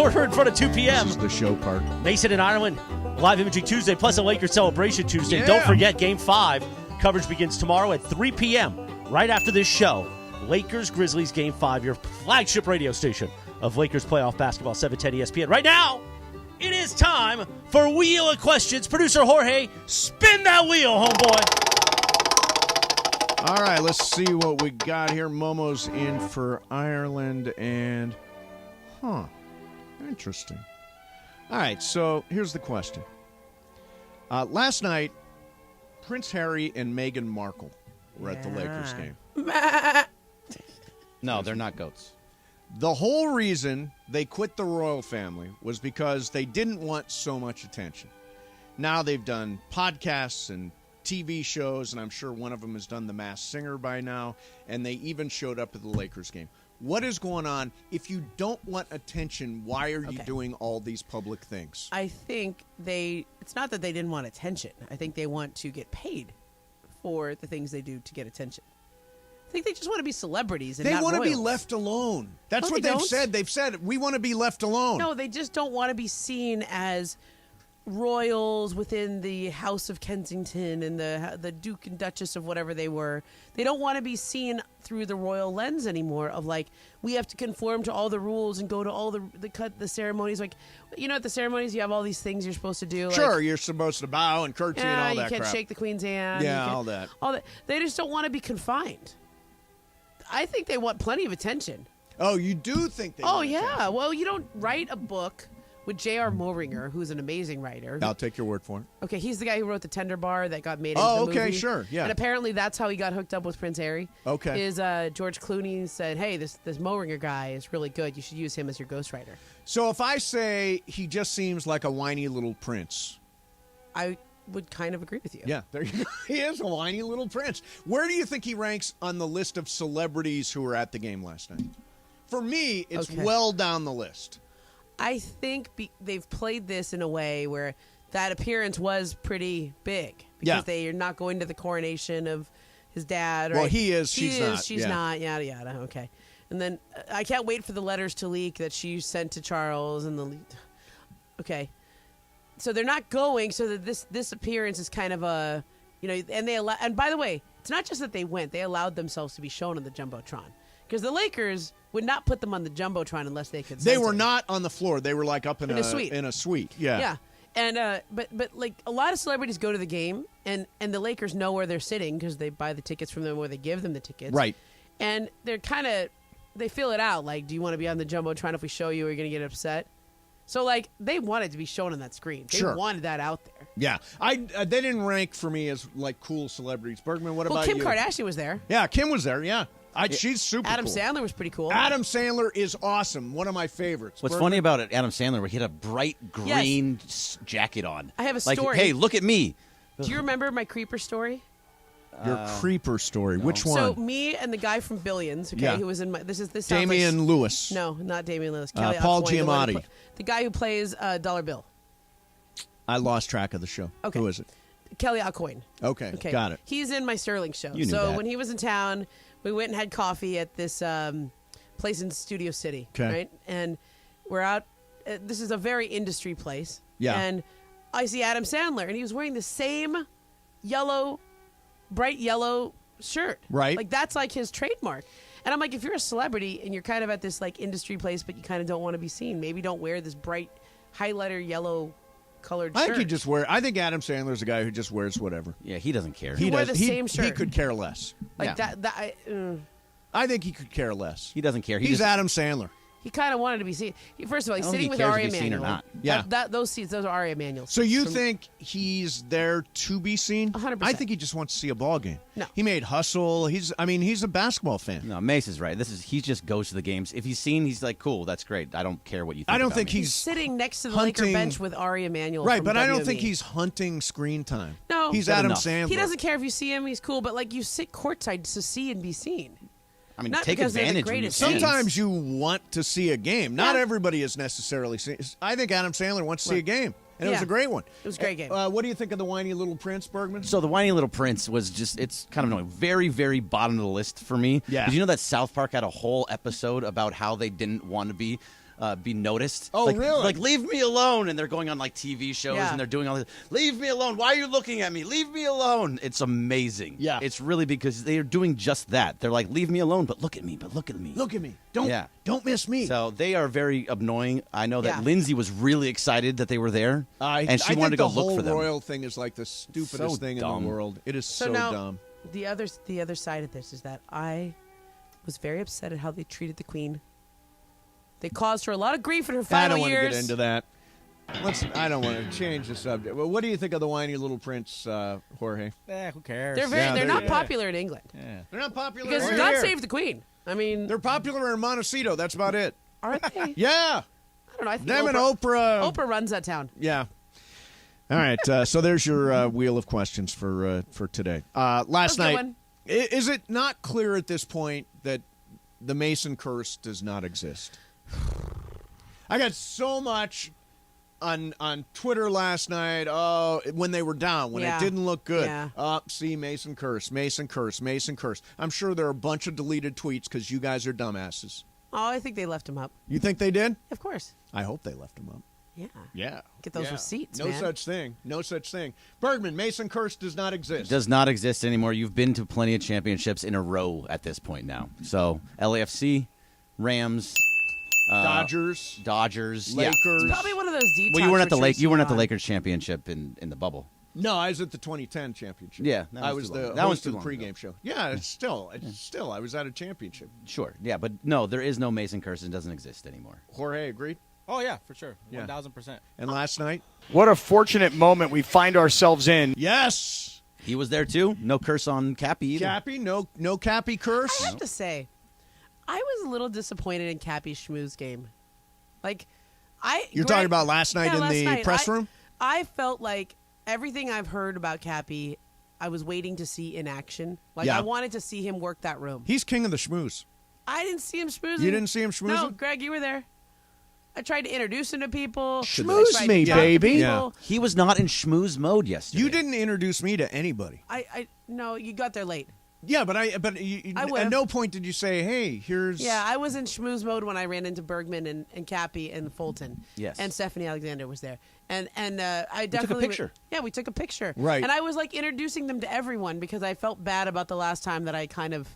quarter in front of 2 p.m. This is the show part. Mason in Ireland, live imaging Tuesday, plus a Lakers celebration Tuesday. Yeah. Don't forget, Game 5 coverage begins tomorrow at 3 p.m. right after this show. Lakers Grizzlies Game 5, your flagship radio station of Lakers playoff basketball, 710 ESPN. Right now, it is time for Wheel of Questions. Producer Jorge, spin that wheel, homeboy. All right, let's see what we got here. Momo's in for Ireland, and interesting. All right, so here's the question. Last night, Prince Harry and Meghan Markle were at the Lakers game. No, they're not goats. The whole reason they quit the royal family was because they didn't want so much attention. Now they've done podcasts and TV shows, and I'm sure one of them has done The Masked Singer by now, and they even showed up at the Lakers game. What is going on? If you don't want attention, why are you doing all these public things? I think it's not that they didn't want attention. I think they want to get paid for the things they do to get attention. I think they just want to be celebrities and they not want to be royals. left alone. That's No, what they they've don't. said. They've said, we want to be left alone. No, they just don't want to be seen as royals within the House of Kensington and the Duke and Duchess of whatever they were. They don't want to be seen through the royal lens anymore of like, we have to conform to all the rules and go to all the ceremonies. Like, you know, at the ceremonies, you have all these things you're supposed to do. Sure, like, you're supposed to bow and curtsy and all that you can't crap. shake the queen's hand. Yeah, you can't- all that. All that. They just don't want to be confined. I think they want plenty of attention. Oh, you do think they Oh, want yeah. attention. Well, you don't write a book with J.R. Moehringer, who's an amazing writer. I'll take your word for it. Okay, he's the guy who wrote The Tender Bar that got made into Oh, the okay, movie. sure, yeah. And apparently that's how he got hooked up with Prince Harry. Okay. Is George Clooney said, hey, this Moehringer guy is really good. You should use him as your ghostwriter. So if I say he just seems like a whiny little prince. I would kind of agree with you. Yeah, there you go. He is a whiny little prince. Where do you think he ranks on the list of celebrities who were at the game last night? For me, it's Okay. well down the list. I think they've played this in a way where that appearance was pretty big. Because Yeah. they are not going to the coronation of his dad. Well, right? he is, He she's is, not, She's yeah. not, yada, yada. Okay. And then I can't wait for the letters to leak that she sent to Charles. Okay. So they're not going, so that this appearance is kind of a, you know, and by the way, it's not just that they went, they allowed themselves to be shown on the Jumbotron. Because the Lakers would not put them on the Jumbotron unless they could. They were not on the floor. They were like up in a suite. In a suite. Yeah. Yeah. And but like a lot of celebrities go to the game and the Lakers know where they're sitting because they buy the tickets from them or they give them the tickets. Right. And they're they feel it out. Like, do you want to be on the Jumbotron? If we show you, are you going to get upset? So like they wanted to be shown on that screen. They Sure. wanted that out there. Yeah. They didn't rank for me as like cool celebrities. Bergman, what Well, about Kim you? Kardashian was there. Yeah, Kim was there. Yeah. She's super Adam cool. Sandler was pretty cool. Adam Sandler is awesome. One of my favorites. What's Bergman? funny about it, Adam Sandler, he had a bright green jacket on. I have a like, story. hey, look at me. Do you remember my creeper story? Your creeper story. Which one? So me and the guy from Billions, okay, Yeah. who was in my this sounds Damian like, Lewis. No, not Damian Lewis. Kelly Paul Aucoin, the one who Giamatti. the guy who plays Dollar Bill. I lost track of the show. Okay. Who is it? Kelly Aucoin. Okay, got it. He's in my Sterling show. You knew so that. when he was in town, we went and had coffee at this place in Studio City. Okay. Right? And we're out. This is a very industry place. Yeah. And I see Adam Sandler, and he was wearing the same bright yellow shirt. Right. Like, that's like his trademark. And I'm like, if you're a celebrity and you're kind of at this like industry place, but you kind of don't want to be seen, maybe don't wear this bright highlighter yellow colored I shirt. think Adam Sandler's a guy who just wears whatever. Yeah, he doesn't care. He wore the same He shirt. could care less. Like Yeah. I think he could care less. He doesn't care. He's Adam Sandler. He kind of wanted to be seen. First of all, he's I don't sitting think with he cares Ari if he's seen or Emanuel. not. Yeah. Those seats, those are Ari Emanuel's. So you think he's there to be seen? 100%. I think he just wants to see a ball game. No. He made Hustle. He's a basketball fan. No, Mace is right. He just goes to the games. If he's seen, he's like, cool, that's great. I don't care what you think. I don't about think me. He's sitting next to the Laker hunting- bench with Ari Emanuel. Right, from but I don't WME. think he's hunting screen time. No. He's Good Adam enough. Sandler. He doesn't care if you see him. He's cool, but like you sit courtside to see and be seen. I mean, Not take because they're the advantage when you greatest. can. Sometimes you want to see a game. Not Yeah. everybody is necessarily see. I think Adam Sandler wants to see a Right. game, and it was Yeah. a great one. It was a great game. What do you think of the whiny little prince, Bergman? So the Whiny Little Prince was it's kind of annoying. Very, very bottom of the list for me. Yeah. Did you know that South Park had a whole episode about how they didn't want to be be noticed. Oh, like, really? Like, leave me alone. And they're going on like TV shows Yeah. and they're doing all this. Leave me alone. Why are you looking at me? Leave me alone. It's amazing. Yeah. It's really because they are doing just that. They're like, leave me alone, but look at me, but look at me. Look at me. Don't miss me. So they are very annoying. I know that Yeah. Lindsay was really excited that they were there, and she I wanted to think go the look whole for them. Royal thing is like the stupidest So thing in dumb. the world. It is so now, dumb. The other side of this is that I was very upset at how they treated the Queen. They caused her a lot of grief in her I final don't want to years. get into that. I don't want to change the subject. Well, what do you think of the whiny little prince, Jorge? Who cares? They're not popular in England Yeah. They're not popular because over God here. save the Queen. I mean, They're popular in Montecito. That's about it. aren't they? Yeah. I don't know. I think Them and Oprah. Oprah runs that town. Yeah. All right. So there's your wheel of questions for today. Last That's a good night, one. is it not clear at this point that the Mason curse does not exist? I got so much on Twitter last night. Oh, when they were down, when Yeah. it didn't look good. Yeah. See, Mason curse, Mason curse, Mason curse. I'm sure there are a bunch of deleted tweets because you guys are dumbasses. Oh, I think they left him up. You think they did? Of course. I hope they left him up. Yeah. Yeah. Get those Yeah. receipts, No man. such thing. No such thing. Bergman, Mason curse does not exist. Does not exist anymore. You've been to plenty of championships in a row at this point now. So LAFC, Rams, Dodgers, Lakers. Lakers. It's probably one of those detox Well, you weren't at the retreats You weren't at the go on. Lakers championship in the bubble. No, I was at the 2010 championship. Yeah, that I was was too long. the That was host too of the long pregame ago. show. Yeah, it's still, I was at a championship. Sure. Yeah, but no, there is no Mason curse. It doesn't exist anymore. Jorge agreed. Oh yeah, for sure. Yeah. 1000%. And last night, What a fortunate moment we find ourselves in. yes, He was there too. No curse on Cappy either. Cappy, no Cappy curse. I have to say, I was a little disappointed in Cappy's schmooze game. Like, You're talking about last night in the press room? I felt like everything I've heard about Cappy, I was waiting to see in action. Like, Yeah. I wanted to see him work that room. He's king of the schmooze. I didn't see him schmoozing. You didn't see him schmoozing? No, Greg, you were there. I tried to introduce him to people. Schmooze I tried me, to talk to baby. people. He was not in schmooze mode yesterday. You didn't introduce me to anybody. No, you got there late. Yeah, but I at would've. no point did you say, "Hey, here's." Yeah, I was in schmooze mode when I ran into Bergman and Cappy and Fulton. Yes. And Stephanie Alexander was there. And I took a definitely picture. Yeah, we took a picture. Right. And I was like introducing them to everyone because I felt bad about the last time that I kind of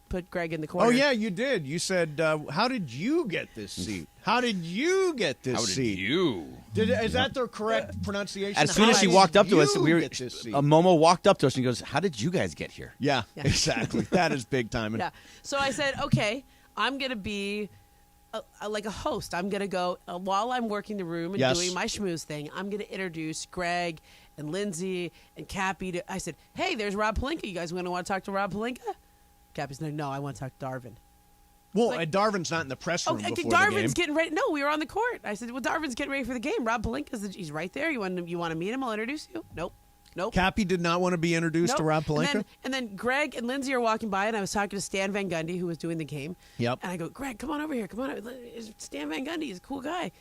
put Greg in the corner. Oh yeah, you did. You said, "How did you get this seat? How did you get this seat? you? Is that the correct pronunciation? As soon How as she did walked up to us, you we were get this seat? Momo walked up to us and goes, "How did you guys get here?" Yeah, Yeah. exactly. That is big time. Yeah. So I said, okay, I'm going to be like a host. I'm going to go while I'm working the room and Yes. doing my schmooze thing. I'm going to introduce Greg and Lindsay and Cappy. I said, hey, there's Rob Pelinka. You guys want to talk to Rob Pelinka? Cappy's like, no, I want to talk to Darvin. Well, Like- Darvin's not in the press room Okay, before Darvin's the game. getting ready. No, we were on the court. I said, well, Darvin's getting ready for the game. Rob Pelinka's he's right there. You want to meet him? I'll introduce you. Nope. Cappy did not want to be introduced to Nope. Rob Pelinka. And then Greg and Lindsay are walking by, and I was talking to Stan Van Gundy, who was doing the game. Yep. And I go, Greg, come on over here. Come on. Stan Van Gundy is a cool guy.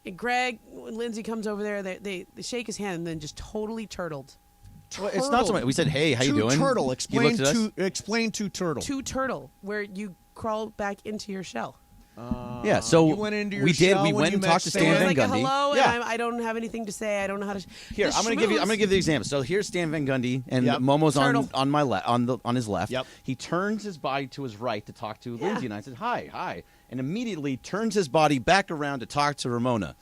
And Greg, when Lindsay comes over there, they shake his hand and then just totally turtled. Well, it's not so much. We said, "Hey, how you To doing?" turtle. He Explain looked at us. explain to turtle. To turtle, where you crawl back into your shell. Yeah, so you went into your we did. shell We when went you and met talked to Stan. It Stan was Van like a Gundy. hello, Yeah. and I don't have anything to say. I don't know how to. Here, The I'm gonna give the example. So here's Stan Van Gundy, and Yep. Momo's Turtle. on my on his left. Yep. He turns his body to his right to talk to Yeah. Lindsay, and I said, "Hi," and immediately turns his body back around to talk to Ramona.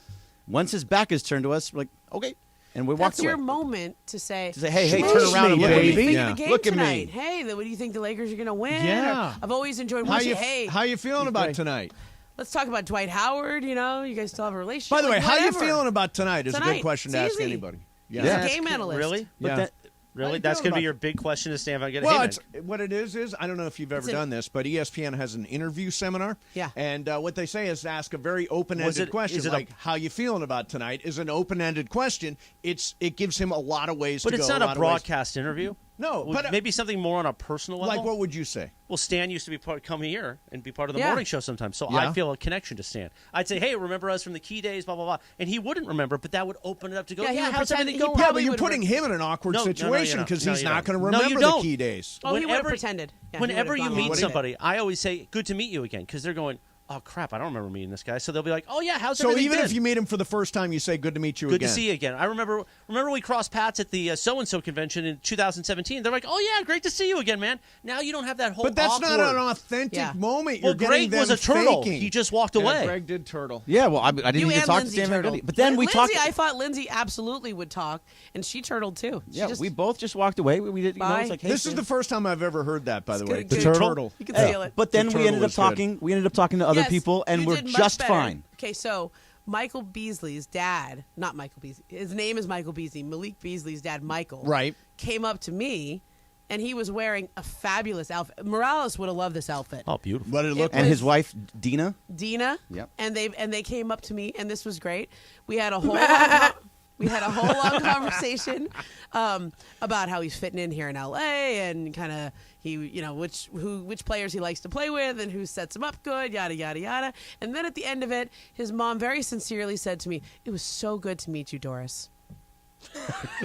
Once his back is turned to us, we're like, "Okay," and we walked That's away. your moment to say, To say, hey, Schmooze turn around and me, look what at do you baby. think Yeah. of the game Look at me. tonight? Hey, what do you think the Lakers are going to win? Yeah. Or, I've always enjoyed How watching. you Hey, how you feeling about tonight? let's talk about Dwight Howard. You know, you guys still have a relationship. By the way, Like, how you whatever. feeling about tonight is a Tonight. good question to It's ask easy. anybody. He's Yeah. a game analyst. Really? Yeah. But How you that's feeling going to be about- your big question to Stan Van Gundy. Well, Hey, it's, what it is I don't know if you've ever an- done this, but ESPN has an interview seminar. Yeah. And what they say is ask a very Was open-ended it- question, is it a- like how you feeling about tonight is an open-ended question. It gives him a lot of ways but to go. it's not lot a of ways- broadcast interview. No, Would- but maybe something more on a personal level. like what would you say? Well, Stan used to come here and be part of the Yeah. morning show sometimes, so Yeah. I feel a connection to Stan. I'd say, "Hey, remember us from the Key days?" Blah blah blah, and he wouldn't remember, but that would open it up to go. Yeah, he Yeah, would how's pretend- everything he going? Yeah, probably but you're would putting him in an awkward No, no, situation you because don't. he's No, you not going to don't. No, remember you the don't. key days. Oh, he would have Whenever- pretended. Yeah, he Whenever would've you gone meet along with it. somebody, I always say, "Good to meet you again," because they're going, oh crap, I don't remember meeting this guy. So they'll be like, oh yeah, how's So everything even been? if you meet him for the first time, you say, good to meet you Good again. to see you again. I remember we crossed paths at the so-and-so convention in 2017. They're like, oh, yeah, great to see you again, man. Now you don't have that whole But that's awkward... not an authentic moment. Well, You're getting Greg them was a turtle. faking. He just walked Yeah, away. Greg did turtle. Yeah, well, I didn't You even and talk Lindsay to Sam turtled. But then we Lindsay, talked. I thought Lindsay absolutely would talk, and she turtled too. She Yeah, just- we both just walked away. We did, Bye. it's like, hey, This is Sam. the first time I've ever heard that, by the way. good. The Good. turtle. You can feel it. But then The we ended turtle up was good. talking. We ended up talking to other Yes, people, and you we're did much just better. fine. Okay, so Michael Beasley's dad, not Michael Beasley, his name is Michael Beasley. Malik Beasley's dad, Michael, Right. came up to me, and he was wearing a fabulous outfit. Morales would have loved this outfit. Oh, beautiful. What did it look And like? his wife, Dina. Dina, Yep. and they came up to me, and this was great. We had a whole long conversation about how he's fitting in here in LA, and kind of which players he likes to play with, and who sets him up good, yada yada yada. And then at the end of it, his mom very sincerely said to me, "It was so good to meet you, Doris."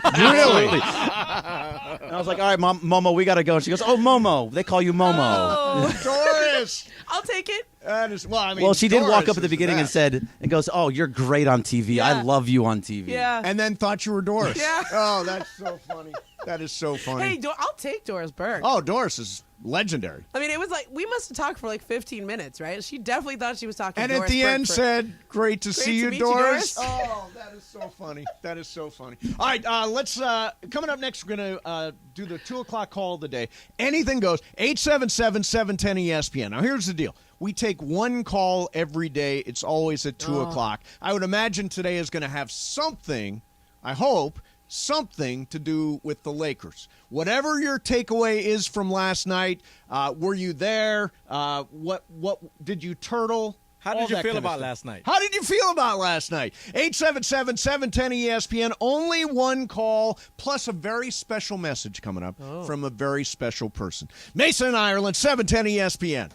Really? And I was like, all right, Momo, we got to go. She goes, oh, Momo. They call you Momo. Oh, Doris! I'll take it. That is, well, I mean, Well, she did walk Doris up at the is beginning and best. said, and goes, oh, you're great on TV. Yeah. I love you on TV. Yeah. And then thought you were Doris. Yeah. Oh, that's so funny. That is so funny. Hey, I'll take Doris Burke. Oh, Doris is legendary. I mean, it was like we must have talked for like 15 minutes, right? She definitely thought she was talking. And to at Doris the Burke end for- said, great to see to you, meet you, Doris. Doris. Oh, that is so funny. That is so funny. All right, let's, coming up next, we're going to do the 2 o'clock call of the day. Anything goes, 877-710-ESPN. Now, here's the deal. We take one call every day. It's always at 2 o'clock. I would imagine today is going to have something, I hope, something to do with the Lakers. Whatever your takeaway is from last night, were you there? What did you turtle? How All did you that feel kind of about stuff. last night? How did you feel about last night? 877-710-ESPN. Only one call, plus a very special message coming up from a very special person. Mason in Ireland, 710 ESPN.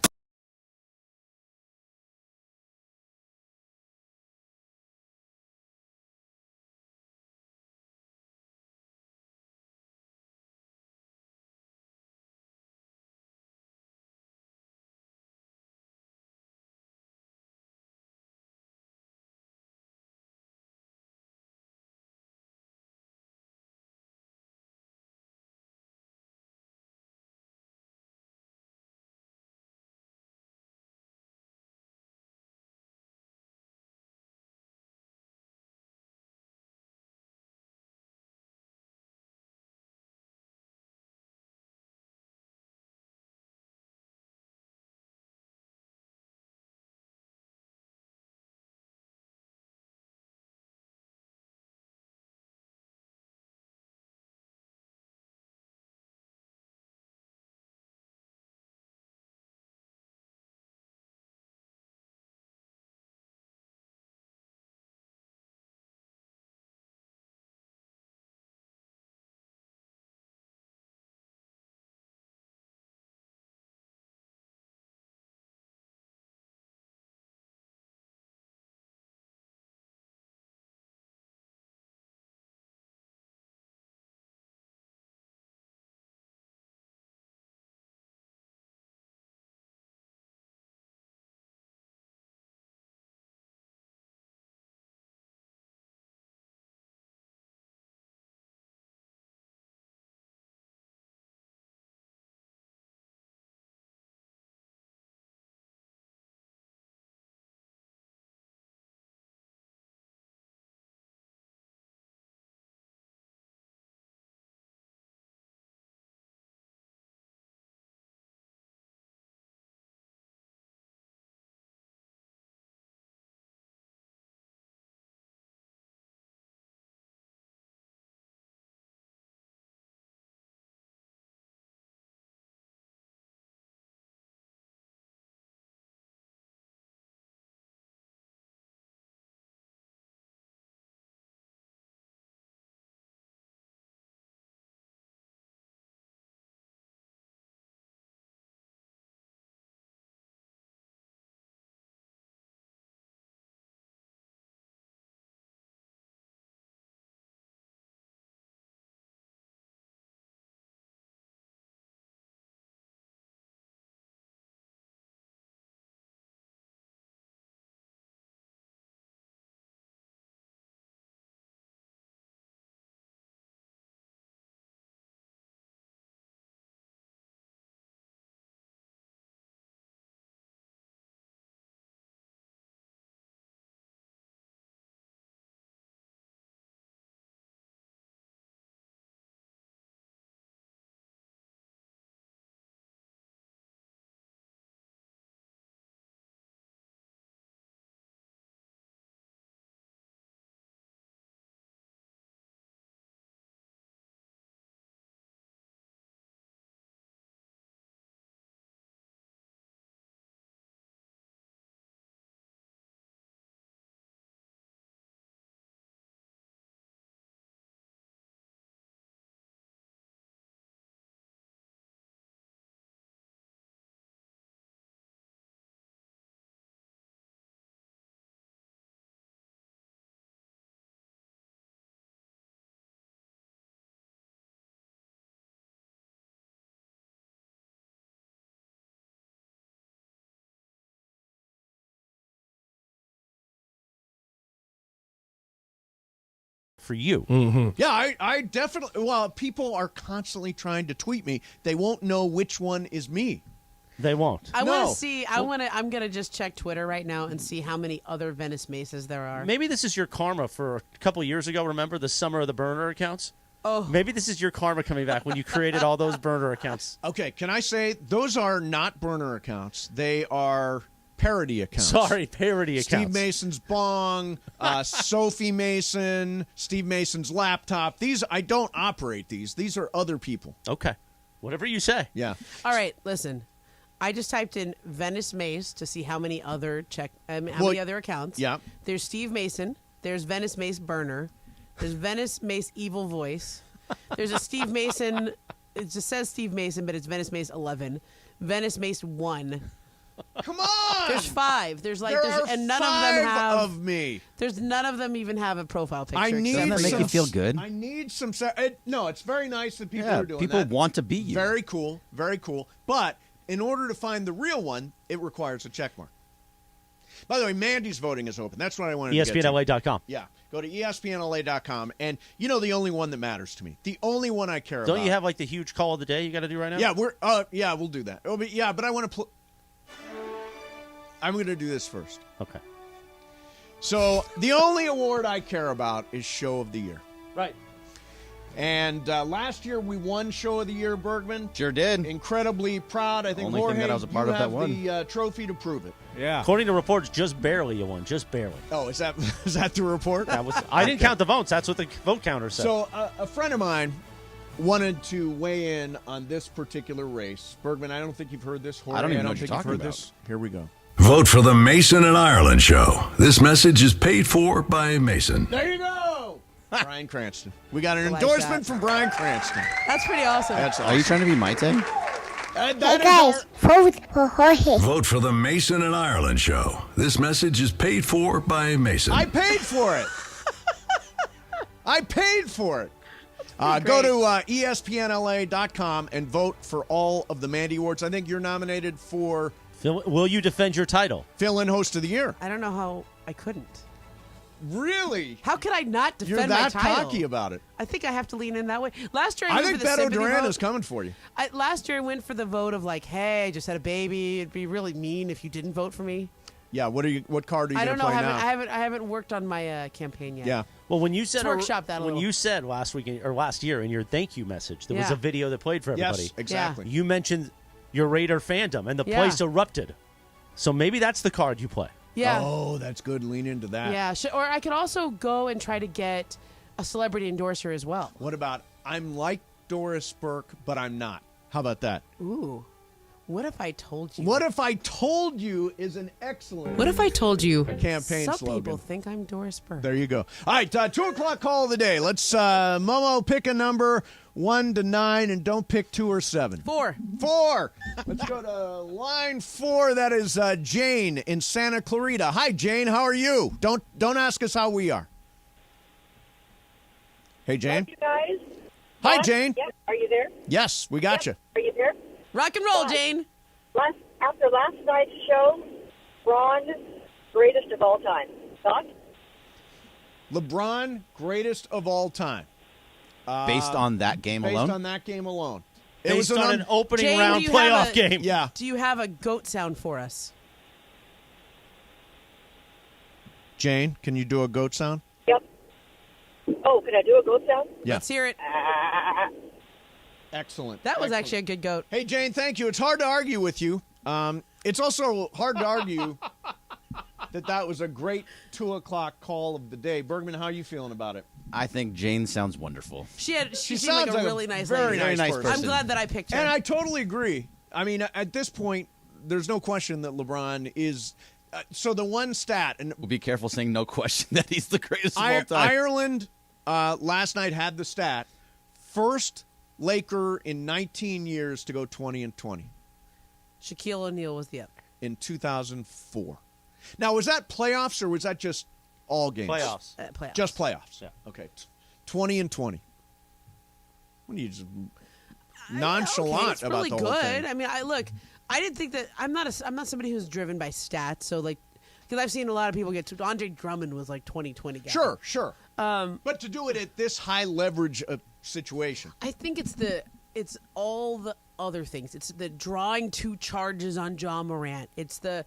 for you. Yeah, I definitely. Well, people are constantly trying to tweet me. They won't know which one is me. They won't. I want No. to see. I'm gonna just check Twitter right now and see how many other Venice Mesas there are. Maybe this is your karma for a couple years ago. Remember the summer of the burner accounts? Oh. Maybe this is your karma coming back when you created all those burner accounts. Okay, can I say those are not burner accounts? They are parody accounts. Sorry, parody accounts. Steve Mason's bong, Sophie Mason, Steve Mason's laptop. These I don't operate these. These are other people. Okay. Whatever you say. Yeah. All right, listen. I just typed in Venice Mace to see how many other many other accounts. Yeah. There's Steve Mason. There's Venice Mace Burner. There's Venice Mace Evil Voice. There's a Steve Mason. It just says Steve Mason, but it's Venice Mace 11. Venice Mace 1. Come on. There's 5. There's like there there's are and none of 5 them have of me. There's none of them even have a profile picture. I need except Doesn't that make some, you feel good? I need some. No, it's very nice that people Yeah, are doing people that. want to be you. Very cool. Very cool. But in order to find the real one, it requires a check mark. By the way, Mandy's voting is open. That's what I wanted to get to. ESPNLA.com. Yeah. Go to ESPNLA.com. And you know the only one that matters to me. The only one I care about. Don't you have like the huge call of the day you got to do right now? Yeah, we'll do that. But I want to I'm going to do this first. Okay. So the only award I care about is Show of the Year. Right. And last year we won Show of the Year, Bergman. Sure did. Incredibly proud. I think Only thing Jorge, that I was a part you of that have won. the trophy to prove it. Yeah. According to reports, just barely you won. Just barely. Oh, is that the report? That was. I didn't count the votes. That's what the vote counter said. So a friend of mine wanted to weigh in on this particular race. Bergman, I don't think you've heard this. Jorge, I don't even know what think you're you've talking heard about. this. Here we go. Vote for the Mason and Ireland Show. This message is paid for by Mason. There you go. Bryan Cranston. We got an I like endorsement that. from Bryan Cranston. That's pretty awesome. That's Are you trying to be my thing? Hey guys, vote for Jorge. Vote for the Mason and Ireland Show. This message is paid for by Mason. I paid for it. I paid for it. Go to ESPNLA.com and vote for all of the Mandy Awards. I think you're nominated for Phil, will you defend your title? Fill-In Host of the Year. I don't know how I couldn't. Really? How could I not defend You're that my title? cocky about it. I think I have to lean in that way. Last year I I went think for the Beto sympathy Duran vote. is coming for you. Last year I went for the vote of like, hey, I just had a baby. It'd be really mean if you didn't vote for me. Yeah. What card are you I going don't to know. play now? I haven't worked on my campaign yet. Yeah. Well, when you said Let's workshop that a when little. you said last week or last year in your thank you message, there was Yeah. a video that played for everybody. Yes. Exactly. You mentioned your Raider fandom, and the Yeah. place erupted. So maybe that's the card you play. Yeah. Oh, that's good. Lean into that. Yeah. Or I could also go and try to get a celebrity endorser as well. What about I'm like Doris Burke, but I'm not? How about that? Ooh. What if I told you? What if I told you is an excellent What if I told you? campaign Some slogan. people think I'm Doris Burke. There you go. All right, 2 o'clock call of the day. Let's, Momo, pick a number 1 to 9, and don't pick 2 or 7. 4. 4. Let's go to line 4. That is Jane in Santa Clarita. Hi, Jane. How are you? Don't ask us how we are. Hey, Jane. You guys? Hi, What? Jane. Yes. Are you there? Yes, we got you. Are you there? Rock and roll, Jane. After last night's show, Ron, greatest of all time. Thoughts? LeBron, greatest of all time. Based on that game Based alone? on that game alone. It Based was on an opening Jane, round do you have playoff a- game. Yeah. Do you have a goat sound for us? Jane, can you do a goat sound? Yep. Oh, can I do a goat sound? Yeah. Let's hear it. Excellent. That was Excellent. actually a good goat. Hey, Jane, thank you. It's hard to argue with you. It's also hard to argue that was a great 2 o'clock call of the day. Bergman, how are you feeling about it? I think Jane sounds wonderful. She seemed sounds like a really nice very lady. nice person. I'm glad that I picked her. And I totally agree. I mean, at this point, there's no question that LeBron is. So the one stat, and We'll be careful saying no question that he's the greatest of all time. Ireland last night had the stat: first Laker in 19 years to go 20-20 Shaquille O'Neal was the other. in 2004. Now, was that playoffs or was that just all games? Playoffs. Playoffs. Just playoffs. Yeah. Okay. 20-20. What are you just nonchalant okay, it's about really the whole good. thing? I mean, I didn't think that I'm not somebody who's driven by stats. So like, because I've seen a lot of people get. Andre Drummond was like 20-20 guy. Sure. But to do it at this high leverage situation. I think it's all the other things. It's the drawing 2 charges on John Morant. It's the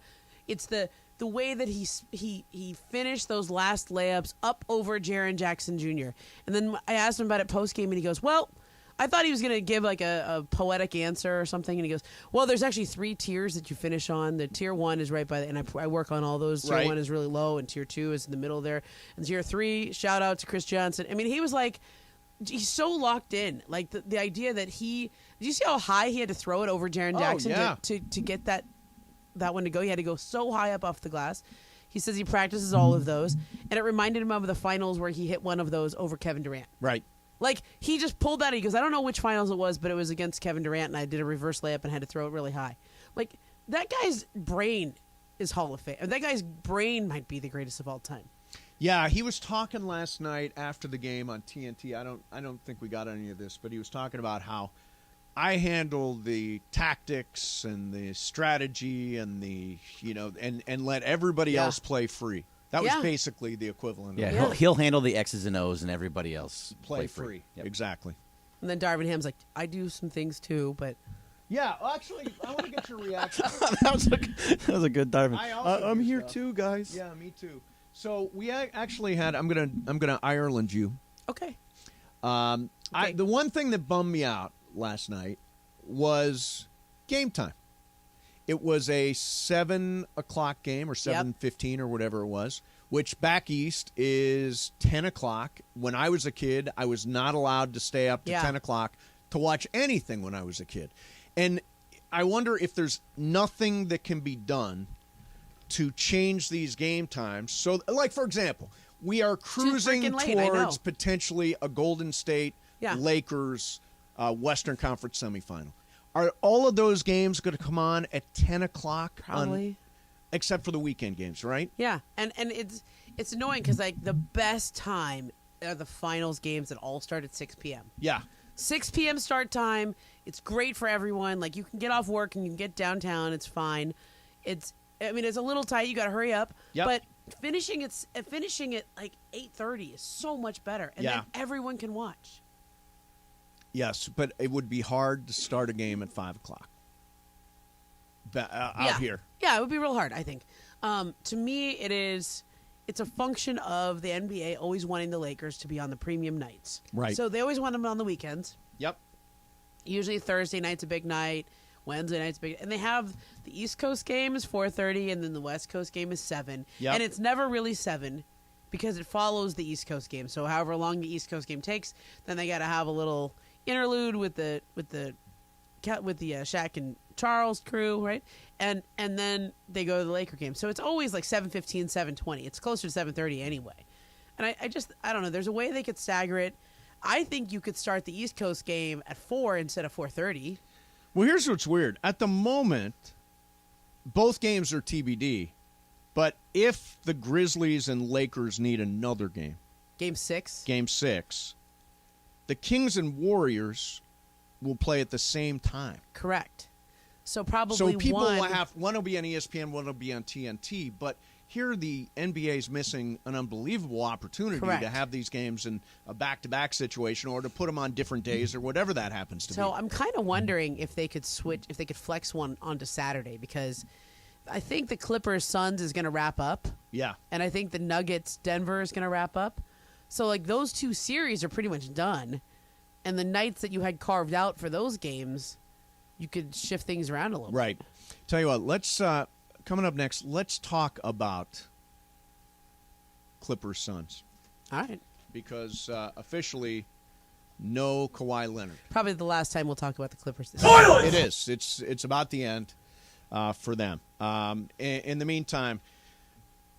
way that he finished those last layups up over Jaren Jackson Jr. And then I asked him about it post game, and he goes, "Well, I thought he was going to give like a poetic answer or something." And he goes, "Well, there's actually 3 tiers that you finish on. The tier 1 is right by the, and I work on all those. Tier 1 is really low, and tier 2 is in the middle there. And tier 3, shout out to Chris Johnson. I mean, he was like, he's so locked in. Like the idea that did you see how high he had to throw it over Jaren Jackson to get that one to go? He had to go so high up off the glass. He says he practices all of those, and it reminded him of the finals where he hit one of those over Kevin Durant. Right. Like, he just pulled that. He goes, I don't know which finals it was, but it was against Kevin Durant, and I did a reverse layup and had to throw it really high. Like, that guy's brain is Hall of Fame. That guy's brain might be the greatest of all time. Yeah, he was talking last night after the game on TNT. I don't think we got any of this, but he was talking about how I handle the tactics and the strategy and the and let everybody else play free. That was basically the equivalent. Yeah, he'll handle the X's and O's, and everybody else play free. Yep. Exactly. And then Darvin Ham's like, I do some things too, but yeah. Well, actually, I want to get your reaction. that was a good Darvin. I'm here too, guys. Yeah, me too. So we actually had. I'm gonna Ireland you. Okay. The one thing that bummed me out last night was game time. It was a 7 o'clock game or 7:15 or whatever it was, which back east is 10 o'clock. When I was a kid, I was not allowed to stay up to 10 o'clock to watch anything when I was a kid. And I wonder if there's nothing that can be done to change these game times. So, like, for example, we are cruising towards potentially a Golden State Lakers Western Conference semifinal. Are all of those games going to come on at 10 o'clock? Probably. Except for the weekend games, right? Yeah, and it's annoying because, like, the best time are the finals games that all start at 6 p.m. Yeah. 6 p.m. start time. It's great for everyone. Like, you can get off work and you can get downtown. It's fine. It's a little tight. You got to hurry up. Yep. But finishing at like 8:30 is so much better, and then everyone can watch. Yes, but it would be hard to start a game at 5 o'clock out here. Yeah, it would be real hard, I think. To me, it's a function of the NBA always wanting the Lakers to be on the premium nights. Right. So they always want them on the weekends. Yep. Usually Thursday night's a big night, Wednesday night's big, and they have the East Coast game is 4:30, and then the West Coast game is 7. Yep. And it's never really 7 because it follows the East Coast game. So however long the East Coast game takes, then they got to have a little interlude with the Shaq and Charles crew, right? And then they go to the Laker game. So it's always like 7:15, 7:20. It's closer to 7:30 anyway. And I don't know. There's a way they could stagger it. I think you could start the East Coast game at 4 instead of 4:30. Well, here's what's weird. At the moment, both games are TBD. But if the Grizzlies and Lakers need another game, Game 6, the Kings and Warriors will play at the same time. correct. So probably So people one. will have one will be on ESPN, one will be on TNT. But here the NBA is missing an unbelievable opportunity Correct. to have these games in a back-to-back situation, or to put them on different days, or whatever that happens to So be. I'm kind of wondering if they could flex one onto Saturday, because I think the Clippers Suns is going to wrap up, Yeah. and I think the Nuggets Denver is going to wrap up. So like those two series are pretty much done, and the nights that you had carved out for those games, you could shift things around a little bit. Right. Tell you what, let's coming up next, let's talk about Clippers Suns, All right. because officially no Kawhi Leonard. Probably the last time we'll talk about the Clippers this It is. It's about the end for them. In the meantime,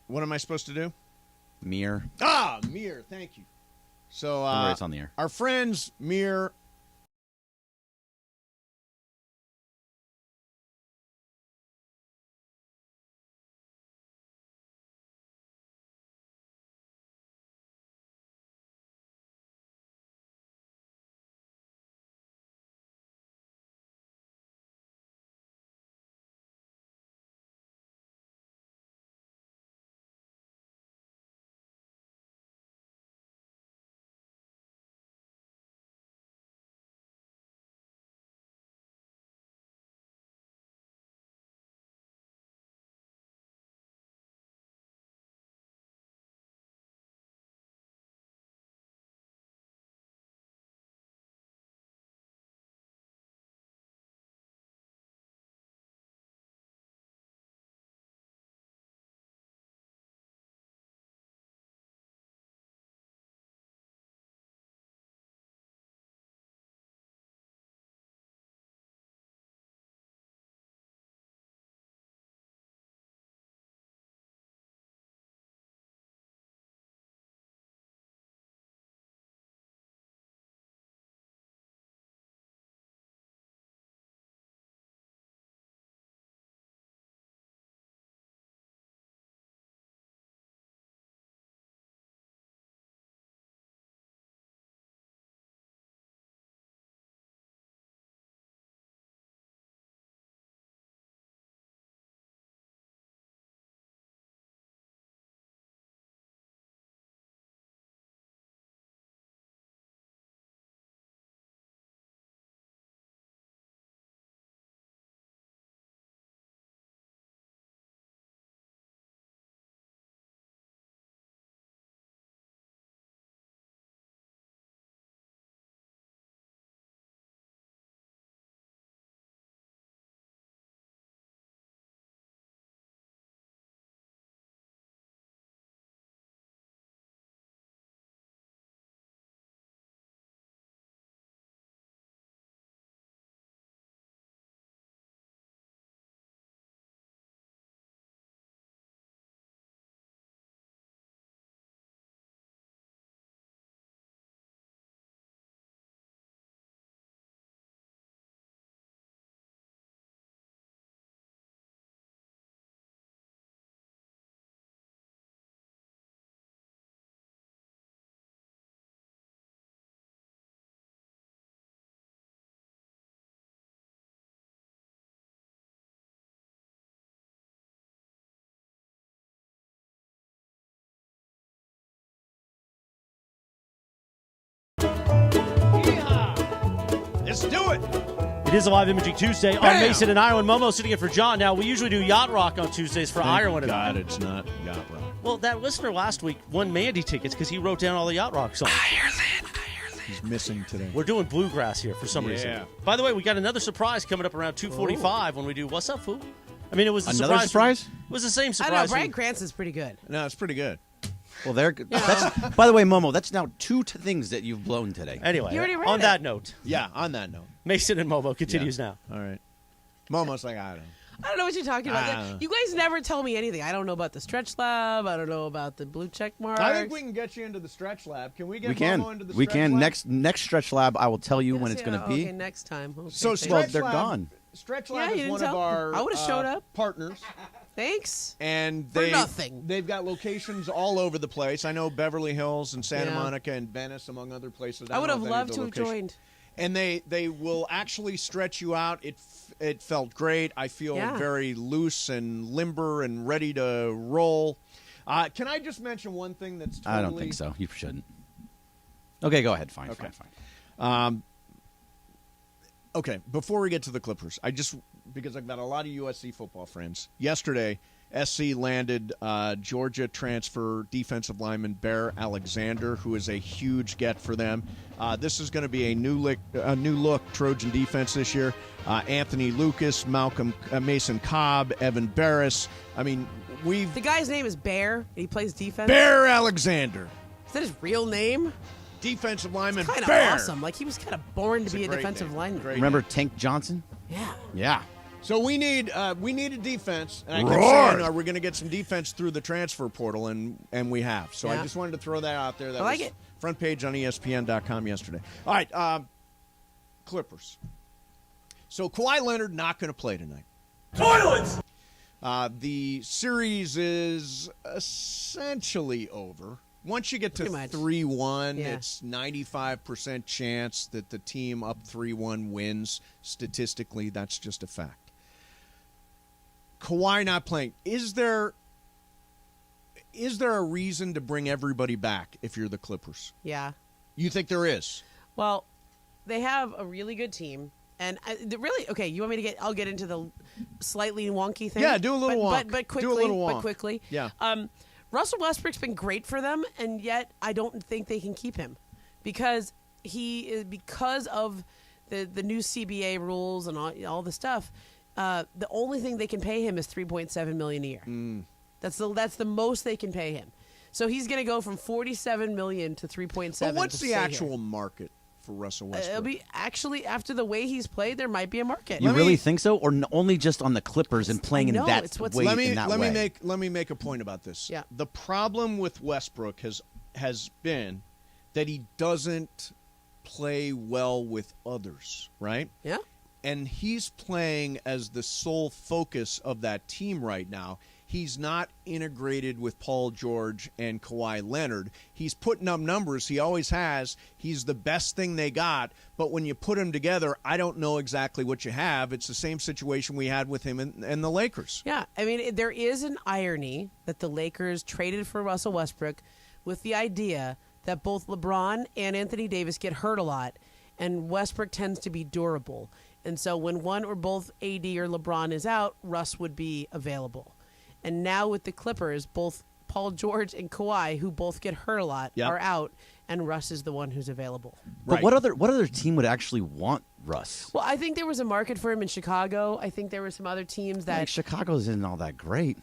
what am I supposed to do? Mir. Mir, thank you. So Don't worry, it's on the air. our friends Mir do it. It is a live imaging Tuesday on Mason and Ireland. Momo sitting in for John. Now, we usually do Yacht Rock on Tuesdays for Ireland. Thank God it's not Yacht Rock. Well, that listener last week won Mandy tickets because he wrote down all the Yacht Rock songs. He's missing today. We're doing bluegrass here for some reason. By the way, we got another surprise coming up around 2:45 when we do What's Up, Fool? I mean, it was Another surprise? It was the same I surprise. know, Brian Cranston's pretty good. No, it's pretty good. Well, that's, by the way, Momo, that's now two things that you've blown today. Anyway, You already read on it. that note, Yeah, on that note. Mason and Momo continues now. All right. Momo's like, I don't know. I don't know what you're talking about. You guys never tell me anything. I don't know about the stretch lab. I don't know about the blue check marks. I think we can get you into the stretch lab. Can we get We can. Momo into the We stretch can. lab? Next stretch lab, I will tell you when it's going to be. Okay, next time. Okay, So thanks. stretch they're lab, gone. Stretch Yeah, lab you is didn't one of tell. our I would've showed up. partners. Thanks. And For they, nothing. They've got locations all over the place. I know Beverly Hills and Santa Yeah. Monica and Venice, among other places. I would don't have know if any of loved the to have locations- joined. And they will actually stretch you out. It felt great. I feel Yeah. very loose and limber and ready to roll. Can I just mention one thing that's totally... I don't think so. You shouldn't. Okay, go ahead. Fine. Okay. Fine. Okay, before we get to the Clippers, because I've got a lot of USC football friends. Yesterday, SC landed Georgia transfer defensive lineman Bear Alexander, who is a huge get for them. This is going to be a new look Trojan defense this year. Anthony Lucas, Mason Cobb, Evan Barris. I mean, The guy's name is Bear, and he plays defense. Bear Alexander, Is that his real name? defensive lineman Kind of Bear. awesome. Like, he was kind of born to It's a be a great defensive name. lineman. Great Remember name. Tank Johnson? Yeah. Yeah. So we need a defense, and I kept saying, are we going to get some defense through the transfer portal, and we have. So I Yeah. just wanted to throw that out there. That I like was it. front page on ESPN.com yesterday. All right, Clippers. So Kawhi Leonard not going to play tonight. Toilets! The series is essentially over. Once you get to Pretty much. 3-1, Yeah. it's 95% chance that the team up 3-1 wins. Statistically, that's just a fact. Kawhi not playing. Is there a reason to bring everybody back if you're the Clippers? Yeah. You think there is? Well, they have a really good team. And okay, you want me to I'll get into the slightly wonky thing? Yeah, do a little wonk. But quickly. Do a little But wonk. quickly. Yeah. Russell Westbrook's been great for them, and yet I don't think they can keep him because because of the new CBA rules and all the stuff. The only thing they can pay him is $3.7 million a year. That's the most they can pay him. So he's going to go from $47 million to $3.7. But what's to the stay actual here. market for Russell Westbrook? It'll be actually after the way he's played, there might be a market. You really think so, or only just on the Clippers and playing in know, that it's what's- way? let in that way? me make a point about this. Yeah. The problem with Westbrook has been that he doesn't play well with others, right? Yeah. And he's playing as the sole focus of that team right now. He's not integrated with Paul George and Kawhi Leonard. He's putting up numbers. He always has. He's the best thing they got. But when you put them together, I don't know exactly what you have. It's the same situation we had with him and the Lakers. Yeah, I mean, there is an irony that the Lakers traded for Russell Westbrook with the idea that both LeBron and Anthony Davis get hurt a lot, and Westbrook tends to be durable. And so when one or both AD or LeBron is out, Russ would be available. And now with the Clippers, both Paul George and Kawhi, who both get hurt a lot, Yep. are out, and Russ is the one who's available. But what other team would actually want Russ? Well, I think there was a market for him in Chicago. I think there were some other teams that... Like Chicago isn't all that great.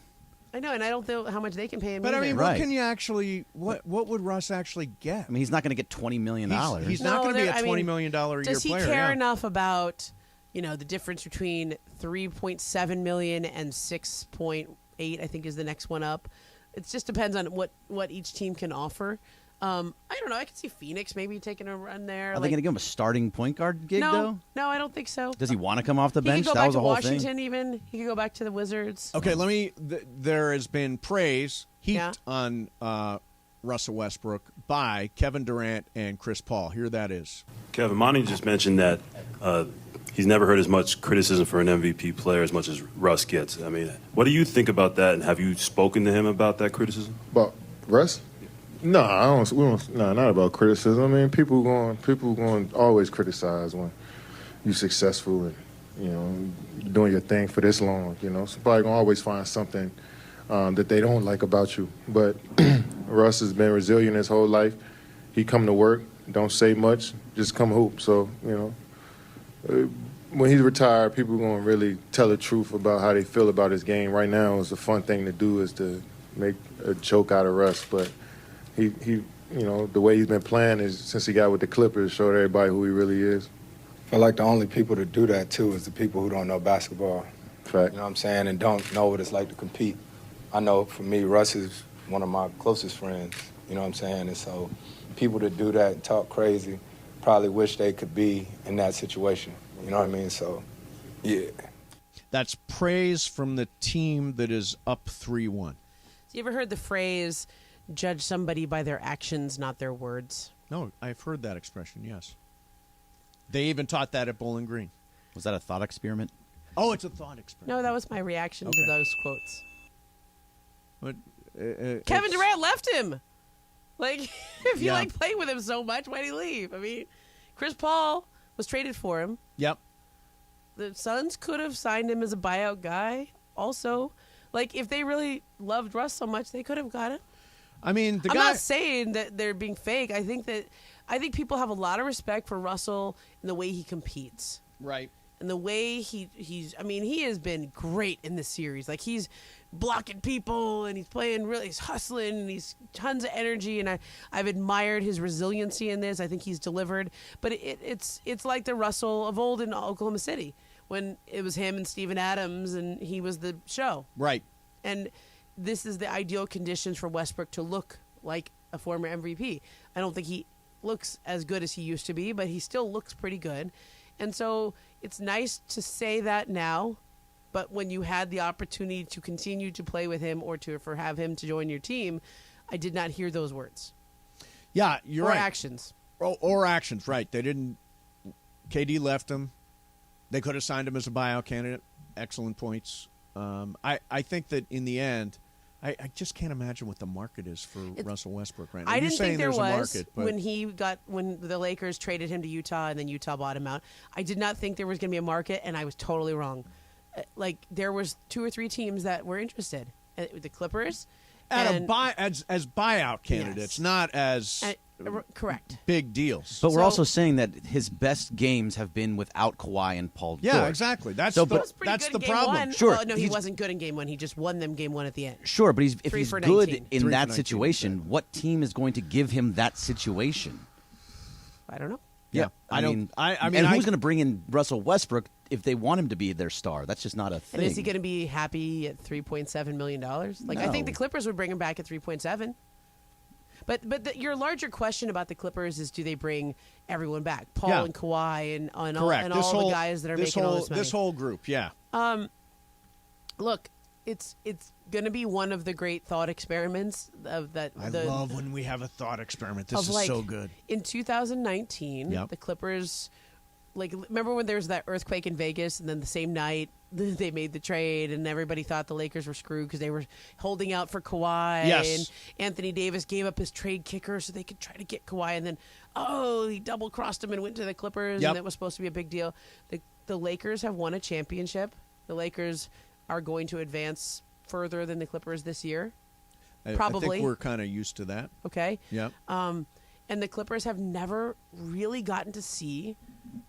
I know, and I don't know how much they can pay him But either. I mean, Right. what can you actually? What would Russ actually get? I mean, he's not going to get $20 million. He's not going to be a $20 million a year Does he player. care yeah. enough about the difference between $3.7 million and $6.8? I think is the next one up. It just depends on what each team can offer. I don't know. I could see Phoenix maybe taking a run there. Are they going to give him a starting point guard gig, though? No, I don't think so. Does he want to come off the He bench? could go That back was to the whole Washington. thing. Even he could go back to the Wizards. Okay, there has been praise heaped Yeah. on Russell Westbrook by Kevin Durant and Chris Paul. Here that is. Kevin, Monty just mentioned that he's never heard as much criticism for an MVP player as much as Russ gets. I mean, what do you think about that, and have you spoken to him about that criticism? About Russ? No, I don't. We don't. No, not about criticism. I mean, people going to always criticize when you successful and, you know, doing your thing for this long, you know. So probably going to always find something that they don't like about you. But Russ has been resilient his whole life. He come to work, don't say much, just come hoop. So, you know, when he's retired, people are going to really tell the truth about how they feel about his game. Right now, it's a fun thing to do is to make a joke out of Russ. But he you know, the way he's been playing is since he got with the Clippers, showed everybody who he really is. I feel like the only people to do that, too, is the people who don't know basketball. Fact. You know what I'm saying? And don't know what it's like to compete. I know for me, Russ is one of my closest friends. You know what I'm saying? And so people that do that and talk crazy probably wish they could be in that situation. You know what I mean? So, yeah. That's praise from the team that is up 3-1. You ever heard the phrase, judge somebody by their actions, not their words? No, I've heard that expression, yes. They even taught that at Bowling Green. Was that a thought experiment? Oh, it's a thought experiment. No, that was my reaction to those quotes. But, Kevin Durant left him. Like, if you Yeah. like playing with him so much, why'd he leave? I mean, Chris Paul was traded for him. Yep. The Suns could have signed him as a buyout guy also. Like, if they really loved Russ so much, they could have got him. I mean, I'm not saying that they're being fake. I think people have a lot of respect for Russell and the way he competes. Right. And the way he has been great in this series. Like, he's blocking people and he's playing really, he's hustling and he's tons of energy. And I've admired his resiliency in this. I think he's delivered. But it's like the Russell of old in Oklahoma City when it was him and Steven Adams and he was the show. Right. And this is the ideal conditions for Westbrook to look like a former MVP. I don't think he looks as good as he used to be, but he still looks pretty good. And so it's nice to say that now, but when you had the opportunity to continue to play with him or for have him to join your team, I did not hear those words. Yeah, you're right. Or actions. Or actions, right. They didn't. KD left him. They could have signed him as a buyout candidate. Excellent points. I think that in the end, I just can't imagine what the market is for Russell Westbrook right now. I didn't think there was market, but when the Lakers traded him to Utah and then Utah bought him out. I did not think there was going to be a market, and I was totally wrong. Like, there was 2 or 3 teams that were interested. The Clippers. as buyout candidates, Yes. not as correct big deals. But we're also saying that his best games have been without Kawhi and Paul George. Yeah, exactly. That's so, the, but, that's the game problem. one. Sure, Well, no, he he's- wasn't good in game one. He just won them game one at the end. Sure, but if 3 he's for good 19. in 3 for that 19, situation, what team is going to give him that situation? I don't know. Yeah, I mean, mean, and who's going to bring in Russell Westbrook if they want him to be their star? That's just not a thing. And is he going to be happy at $3.7 million? Like, I think No. the Clippers would bring him back at 3.7. But your larger question about the Clippers is, do they bring everyone back? Paul Yeah. and Kawhi and all the guys that are this making whole, all this money. This whole group, yeah. Look, it's going to be one of the great thought experiments of that. I love when we have a thought experiment. This of, is like, so good. In 2019, Yep. the Clippers, like, remember when there was that earthquake in Vegas, and then the same night they made the trade, and everybody thought the Lakers were screwed because they were holding out for Kawhi. Yes. And Anthony Davis gave up his trade kicker so they could try to get Kawhi, and then he double crossed him and went to the Clippers, Yep. and that was supposed to be a big deal. The Lakers have won a championship. The Lakers are going to advance further than the Clippers this year. I Probably. think we're kind of used to that. Okay. Yeah. And the Clippers have never really gotten to see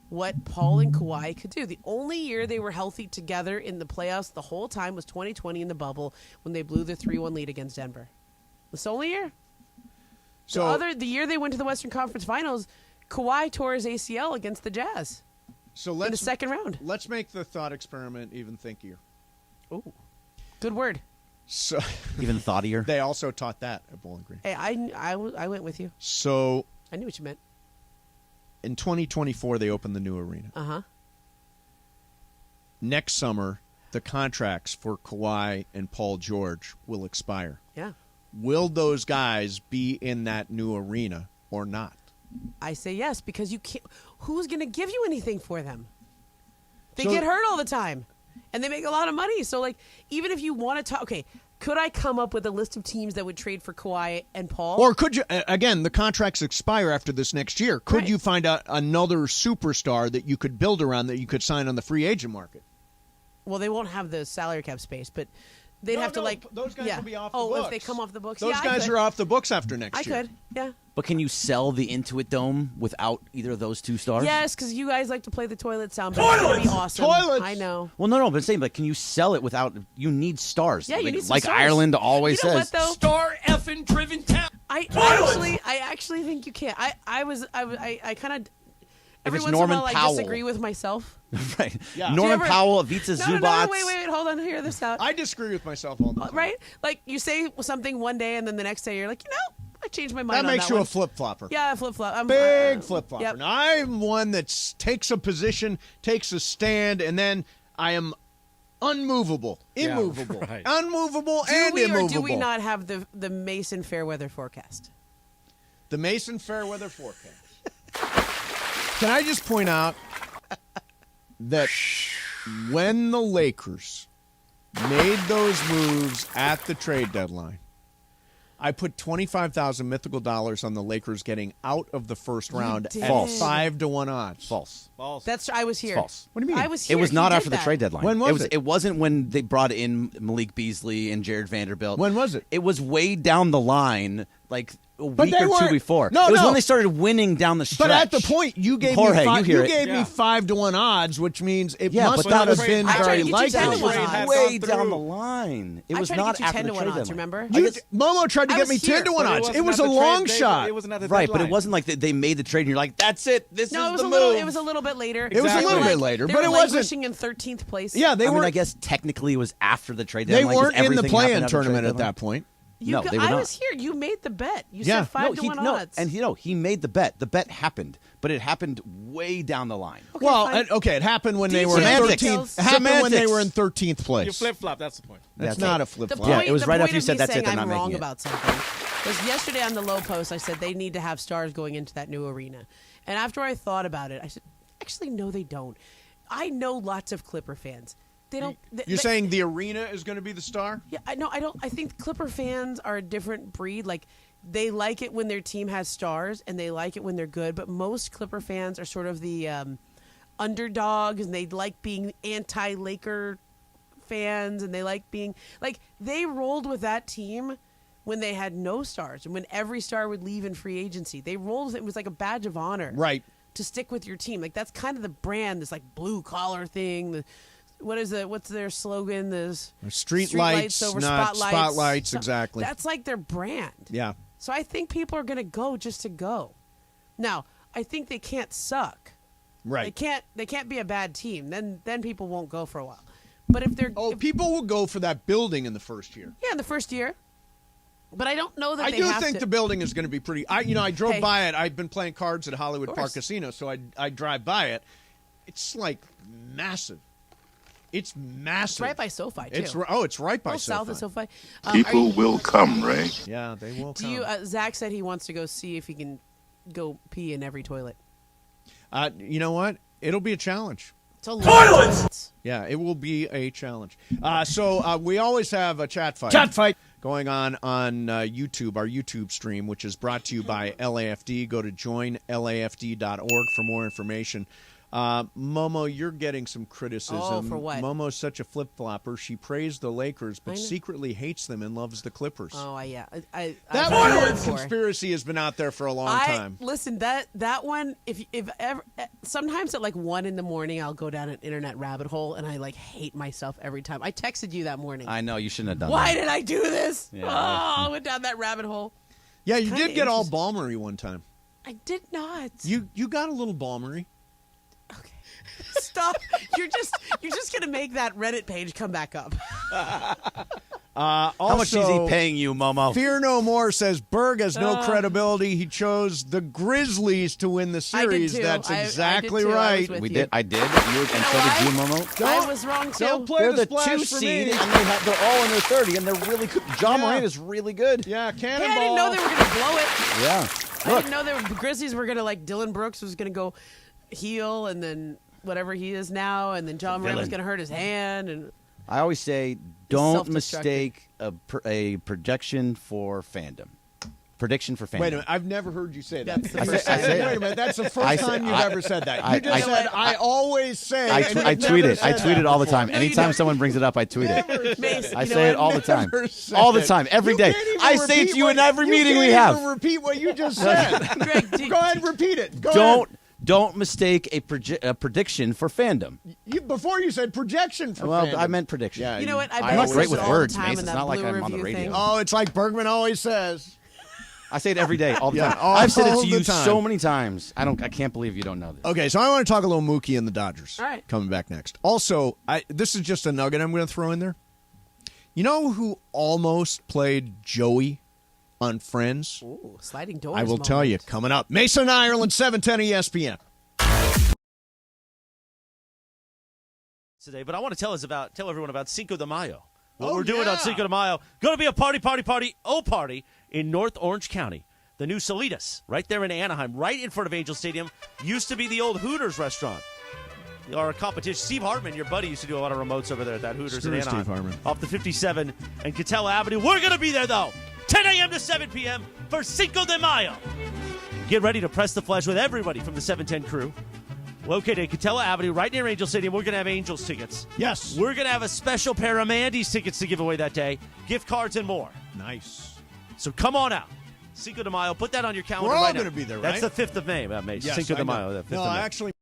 what Paul and Kawhi could do. The only year they were healthy together in the playoffs the whole time was 2020 in the bubble when they blew the 3-1 lead against Denver. That's the only year. So The year they went to the Western Conference Finals, Kawhi tore his ACL against the Jazz so in let's the second round. let's make the thought experiment even thinkier. Ooh, good word. So Even thoughtier. they also taught that at Bowling Green. Hey, I went with you. So I knew what you meant. in 2024, they opened the new arena. Uh-huh. Next summer, the contracts for Kawhi and Paul George will expire. Yeah. Will those guys be in that new arena or not? I say yes, because you can't. Who's going to give you anything for them? They So- get hurt all the time, and they make a lot of money. So, like, even if you want to talk, okay, Could I come up with a list of teams that would trade for Kawhi and Paul? Or could you, again, the contracts expire after this next year. Could you find out another superstar that you could build around that you could sign on the free agent market? Well, they won't have the salary cap space, but they'd have to those guys will be off the books. Oh, if they come off the books, those guys are off the books after next year. I could, yeah. But can you sell the Intuit Dome without either of those two stars? Yes, because you guys like to play the toilet sound. But it's going to be awesome. Toilets! I know. Well, no, but I'm saying, but can you sell it without? You need stars. Yeah, you need some like stars. Ireland always You know says. what, though? Star effing driven town. I actually think you can. I kind of. Every it's once Norman in a while, Powell. I disagree with myself. Right. Yeah. Norman ever- Powell, Ivica No, Zubats. wait, hold on, hear this out. I disagree with myself all the time. Right? Like, you say something one day, and then the next day you're like, I changed my mind That on makes that you one. a flip-flopper. Yeah, a flip-flop. Big flip-flopper. Yep. Now, I'm one that takes a position, takes a stand, and then I am unmovable, immovable, right. unmovable, Do and we immovable. or do we not have the Mason Fairweather forecast? The Mason Fairweather forecast. Can I just point out that when the Lakers made those moves at the trade deadline, I put 25,000 mythical dollars on the Lakers getting out of the first round did. at False. 5-1 odds. False. That's I was here. It's false. What do you mean? I was here. It was You not did after the that. trade deadline. When was it? It wasn't when they brought in Malik Beasley and Jared Vanderbilt. When was it? It was way down the line, like a But week they or two weren't- before. No, it was no. when they started winning down the stretch. But at the point, you gave Jorge, me you hear it. gave me 5-1 odds, which means it Yeah, must but not that have was- been I tried to very get you likely. 10 That to was 1 odds. way down the line. It I was tried to not get you after 10 the to 1 trade odds, deadline. remember? Momo tried to I get was me 10 here, to 1 But odds. wasn't It was at a the long trade day, shot. It wasn't at the Right, but deadline. it wasn't like they made the trade and you're like, that's it. This No, is the move. it was a little bit later. It was a They were little bit later, they but were it wasn't- languishing in 13th place. Yeah, they I were. mean, I guess technically it was after the trade They deadline. 'cause weren't in the everything play-in happened after the trade tournament at deadline. that point. No, they were I not. was here. You made the bet. You Yeah. said 5-1 odds. And he made the bet. The bet happened, but it happened way down the line. Okay, Well, fine. it happened when they were in Semantics. 13th. It happened when they Semantics. were in 13th place. You flip flop. That's the point. That's That's not it. a flip The flop. Yeah, point, it was the right point after you of said me that's it, saying they're not I'm making wrong it. about something was yesterday on the low post. I said they need to have stars going into that new arena, and after I thought about it, I said, actually, no, they don't. I know lots of Clipper fans. They don't. You're saying the arena is going to be the star? Yeah, I know. I don't. I think Clipper fans are a different breed. Like they like it when their team has stars, and they like it when they're good. But most Clipper fans are sort of the underdogs, and they like being anti-Laker fans, and they like being like they rolled with that team when they had no stars, and when every star would leave in free agency. They rolled with it. It was like a badge of honor, Right. to stick with your team. Like that's kind of the brand. This like blue collar thing. What's their slogan? This Street lights, over not spotlights, So- exactly. That's like their brand. Yeah. So I think people are going to go just to go. Now, I think they can't suck. Right. They can't be a bad team. Then people won't go for a while. But if they're people will go for that building in the first year. yeah, in the first year. But I don't know that I they do have think to. the building is going to be pretty. I drove Hey. by it. I've been playing cards at Hollywood Of Park course. Casino, so I drive by it. It's like massive. It's massive. It's right by SoFi too. It's right by Well, SoFi. south of SoFi. People will come, Ray. Yeah, they will Do come. you? Zach said he wants to go see if he can go pee in every toilet. You know what? It'll be a challenge. It's a lot of toilets. Yeah, it will be a challenge. So we always have a chat fight. Going on YouTube, our YouTube stream, which is brought to you by LAFD. Go to joinlafd.org for more information. Momo, you're getting some criticism. Oh, for what? Momo's such a flip-flopper. She praised the Lakers, I but know. secretly hates them and loves the Clippers. Oh, yeah. That I've heard weird it before. conspiracy has been out there for a long time. Listen, that one. If ever, sometimes at like 1 a.m, I'll go down an internet rabbit hole, and I like hate myself every time. I texted you that morning. I know you shouldn't have done Why that. did I do this? Yeah. Oh, I went down that rabbit hole. Yeah, you Kinda did get all interesting. balmery one time. I did not. You got a little balmery. Stop. You're just gonna make that Reddit page come back up. How much is he paying you, Momo? Fear No More says Berg has no credibility. He chose the Grizzlies to win the series. too. That's I did exactly too. I was right. with We you. did. I did. And so did you, Momo. I was wrong too. Don't play They're the the splash 2 for seed, me. and they're all in their 30, and they're really good. John Yeah. Morant is really good. Yeah, Hey, I cannonball. didn't know they were gonna blow it. Yeah. I didn't know the Grizzlies were gonna like Dylan Brooks was gonna go heel, and then whatever he is now, and then John Morant was Villain. gonna hurt his hand, and I always say, don't self-destructing. mistake a projection for fandom. Prediction for fandom. Wait a minute. I've never heard you say that. That's the first time. Wait a minute. That's the first time you've ever said that. You just said, I always say. I and you've tweet never it. I said tweet that it all the before. time. No, you Anytime never- someone brings it up, I tweet it. Mason, I you know say it what? all the time. Never said All the it. time. Every You day. can't even I say it repeat to you in what- every meeting we You have. can't even repeat what you just said. Greg, Go ahead and repeat it. Go ahead. Don't mistake a prediction for fandom. Before you said projection for Well, fandom. I meant prediction. Yeah, You know what? I bet I'm not he great says with it all words, the time Mace. in It's that not like Blue I'm on the Review radio. thing. Oh, it's like Bergman always says. I say it every day, all the Yeah, time. all I've said it to the you time. so many times. I can't believe you don't know this. Okay, so I want to talk a little Mookie and the Dodgers. All right. Coming back next. Also, this is just a nugget I'm going to throw in there. You know who almost played Joey on Friends? Ooh, sliding doors. I will tell you. Coming up. Mason, Ireland, 710 ESPN. Today, but I want to tell everyone about Cinco de Mayo. What we're doing yeah. on Cinco de Mayo. Going to be a party in North Orange County. The new Salitas, right there in Anaheim, right in front of Angel Stadium. Used to be the old Hooters restaurant. Our competition, Steve Hartman, your buddy, used to do a lot of remotes over there at that Hooters in Anaheim. Steve Hartman. Off the 57 and Catella Avenue. We're going to be there, though, 10 a.m. to 7 p.m. for Cinco de Mayo. Get ready to press the flesh with everybody from the 710 crew. Located at Catella Avenue, right near Angel Stadium. We're going to have Angels tickets. Yes. We're going to have a special pair of Mandy's tickets to give away that day, gift cards and more. Nice. So come on out. Cinco de Mayo. Put that on your calendar We're all right now. going to be there, That's right? the 5th of May, Mace. Yes, Cinco de I know. Mayo, the 5th No, of May. actually.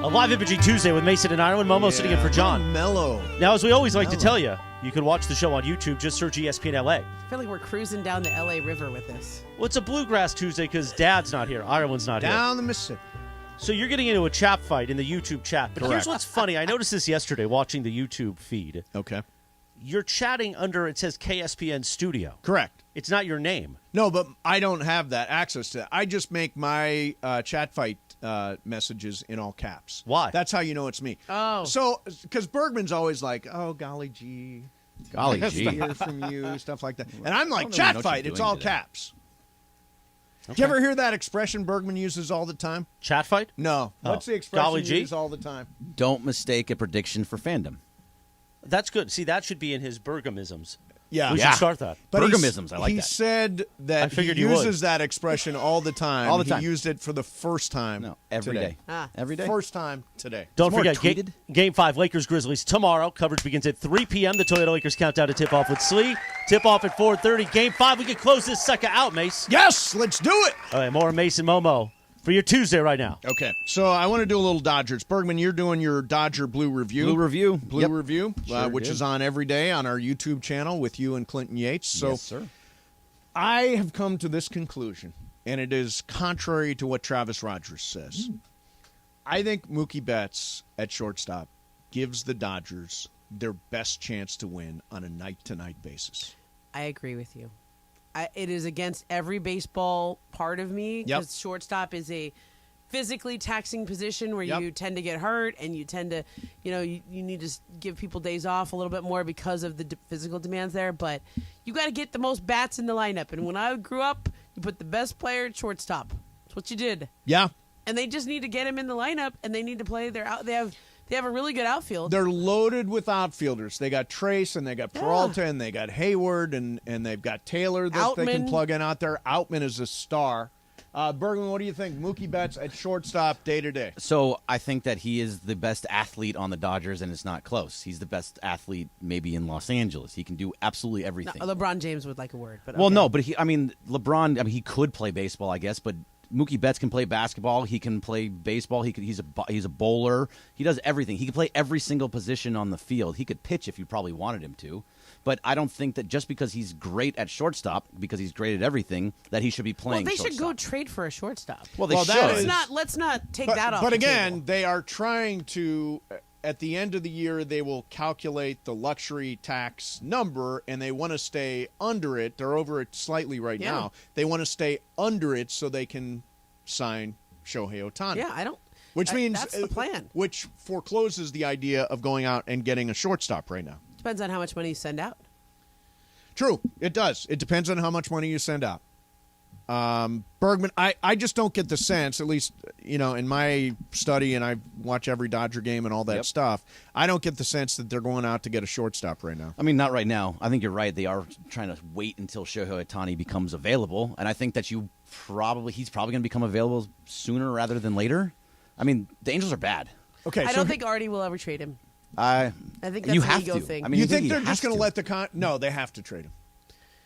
A live imaging Tuesday with Mason and Ireland. Momo sitting in for John. Mellow. Now, as we always like to tell you, you can watch the show on YouTube. Just search ESPN LA. I feel like we're cruising down the LA River with this. Well, it's a Bluegrass Tuesday because Dad's not here. Ireland's not here. Down the Mississippi. So you're getting into a chat fight in the YouTube chat. But here's Correct. what's funny. I noticed this yesterday watching the YouTube feed. Okay. You're chatting under, it says KSPN Studio. Correct. It's not your name. No, but I don't have that access to that. I just make my chat fight messages in all caps. Why? That's how you know it's me. Oh. So, because Bergman's always like, oh, golly gee. Golly Nice gee. to hear from you, stuff like that. And I'm like, I don't chat know what fight, you're it's doing all today. caps. Do you ever hear that expression Bergman uses all the time? Chat fight? No. Oh. What's the expression Golly you gee? use all the time? Don't mistake a prediction for fandom. That's good. See, that should be in his Bergamisms. Yeah. We should start that. But Bergamisms, I like he that. said I that he figured you would. uses that expression all the time. All the time. He used it for the first time. No, every today. day. Ah. Every day. First time today. Don't more forget, tweeted. Game 5, Lakers-Grizzlies tomorrow. Coverage begins at 3 p.m. The Toyota Lakers countdown to tip-off with Slee. Tip-off at 4:30. Game 5, we can close this sucker out, Mace. Yes, let's do it. All right, more Mason Momo for your Tuesday right now. Okay, so I want to do a little Dodgers. Bergman, you're doing your Dodger Blue Review. Blue Review. Blue Yep. Review, Sure which do. is on every day on our YouTube channel with you and Clinton Yates. So Yes, sir. I have come to this conclusion. and it is contrary to what Travis Rogers says. I think Mookie Betts at shortstop gives the Dodgers their best chance to win on a night-to-night basis. I agree with you. It is against every baseball part of me because shortstop is a physically taxing position where you tend to get hurt and you tend to, you need to give people days off a little bit more because of the physical demands there. But you got to get the most bats in the lineup. And when I grew up, you put the best player at shortstop. That's what you did. Yeah. And they just need to get him in the lineup, and they need to play their out. They have a really good outfield. They're loaded with outfielders. They got Trace, and they got Peralta, and they got Hayward, and they've got Taylor that they can plug in out there. Outman is a star. Bergman, what do you think? Mookie Betts at shortstop day to day. So I think that he is the best athlete on the Dodgers, and it's not close. He's the best athlete maybe in Los Angeles. He can do absolutely everything. No, LeBron James would like a word. But well, okay. no, but LeBron, he could play baseball, I guess, but Mookie Betts can play basketball. He can play baseball. He's a bowler. He does everything. He can play every single position on the field. He could pitch if you probably wanted him to. But I don't think that just because he's great at shortstop, because he's great at everything, that he should be playing. Well, they shortstop. should go trade for a shortstop. Well, they should. Let's not take that off. But the again, table. they are trying to. At the end of the year, they will calculate the luxury tax number, and they want to stay under it. They're over it slightly right now. They want to stay under it so they can sign Shohei Otani. Yeah, I don't. Which means that's the plan. Which forecloses the idea of going out and getting a shortstop right now. Depends on how much money you send out. True, it does. It depends on how much money you send out. Bergman, I just don't get the sense, at least in my study, and I watch every Dodger game and all that stuff, I don't get the sense that they're going out to get a shortstop right now. I mean, not right now. I think you're right. They are trying to wait until Shohei Otani becomes available, and I think that he's probably going to become available sooner rather than later. I mean, the Angels are bad. Okay, I don't think Artie will ever trade him. I think that's you an have ego to. thing. I mean, you think they're just going to let the No, they have to trade him.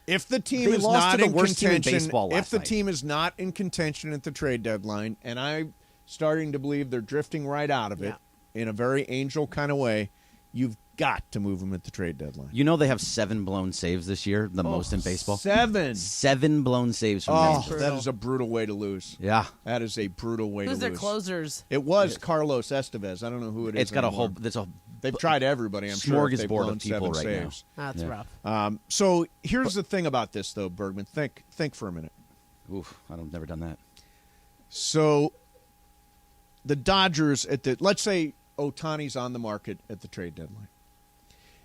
If the team They is lost not to the in worst team in contention, baseball last if the night. team is not in contention at the trade deadline, and I'm starting to believe they're drifting right out of it in a very Angel kind of way, you've got to move them at the trade deadline. You know they have 7 blown saves this year, the most in baseball. 7 blown saves from Oh, Angels. that is a brutal way to lose. Yeah. That is a brutal way Who's to lose. their closers? It was Carlos Estevez. I don't know who it is. It's got anymore. They've tried everybody. I'm sure. If they've smorgasbord blown of people 7 right saves. now. That's rough. So here's the thing about this, though, Bergman. Think for a minute. Oof, I've never done that. So the Dodgers let's say Otani's on the market at the trade deadline.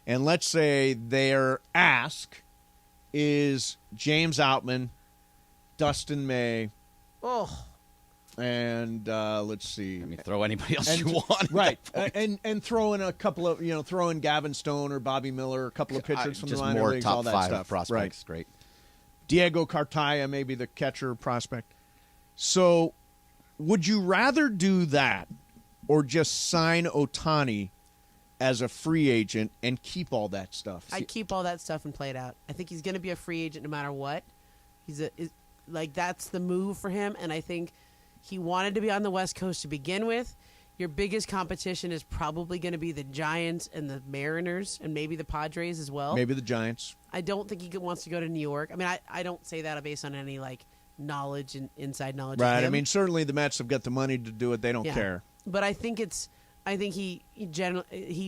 And let's say their ask is James Outman, Dustin May, and let's see. I mean, throw anybody else you want. Right. And throw in a couple of, throw in Gavin Stone or Bobby Miller, a couple of pitchers from the minor more leagues, top all that 5 stuff. prospects. Right. Great. Diego Cartaya, maybe the catcher prospect. So would you rather do that or just sign Otani as a free agent and keep all that stuff? I'd keep all that stuff and play it out. I think he's going to be a free agent no matter what. That's the move for him, and I think he wanted to be on the West Coast to begin with. Your biggest competition is probably going to be the Giants and the Mariners and maybe the Padres as well. Maybe the Giants. I don't think he wants to go to New York. I mean, I don't say that based on any knowledge and inside knowledge. Right. Of him. I mean, certainly the Mets have got the money to do it. They don't care. But I think he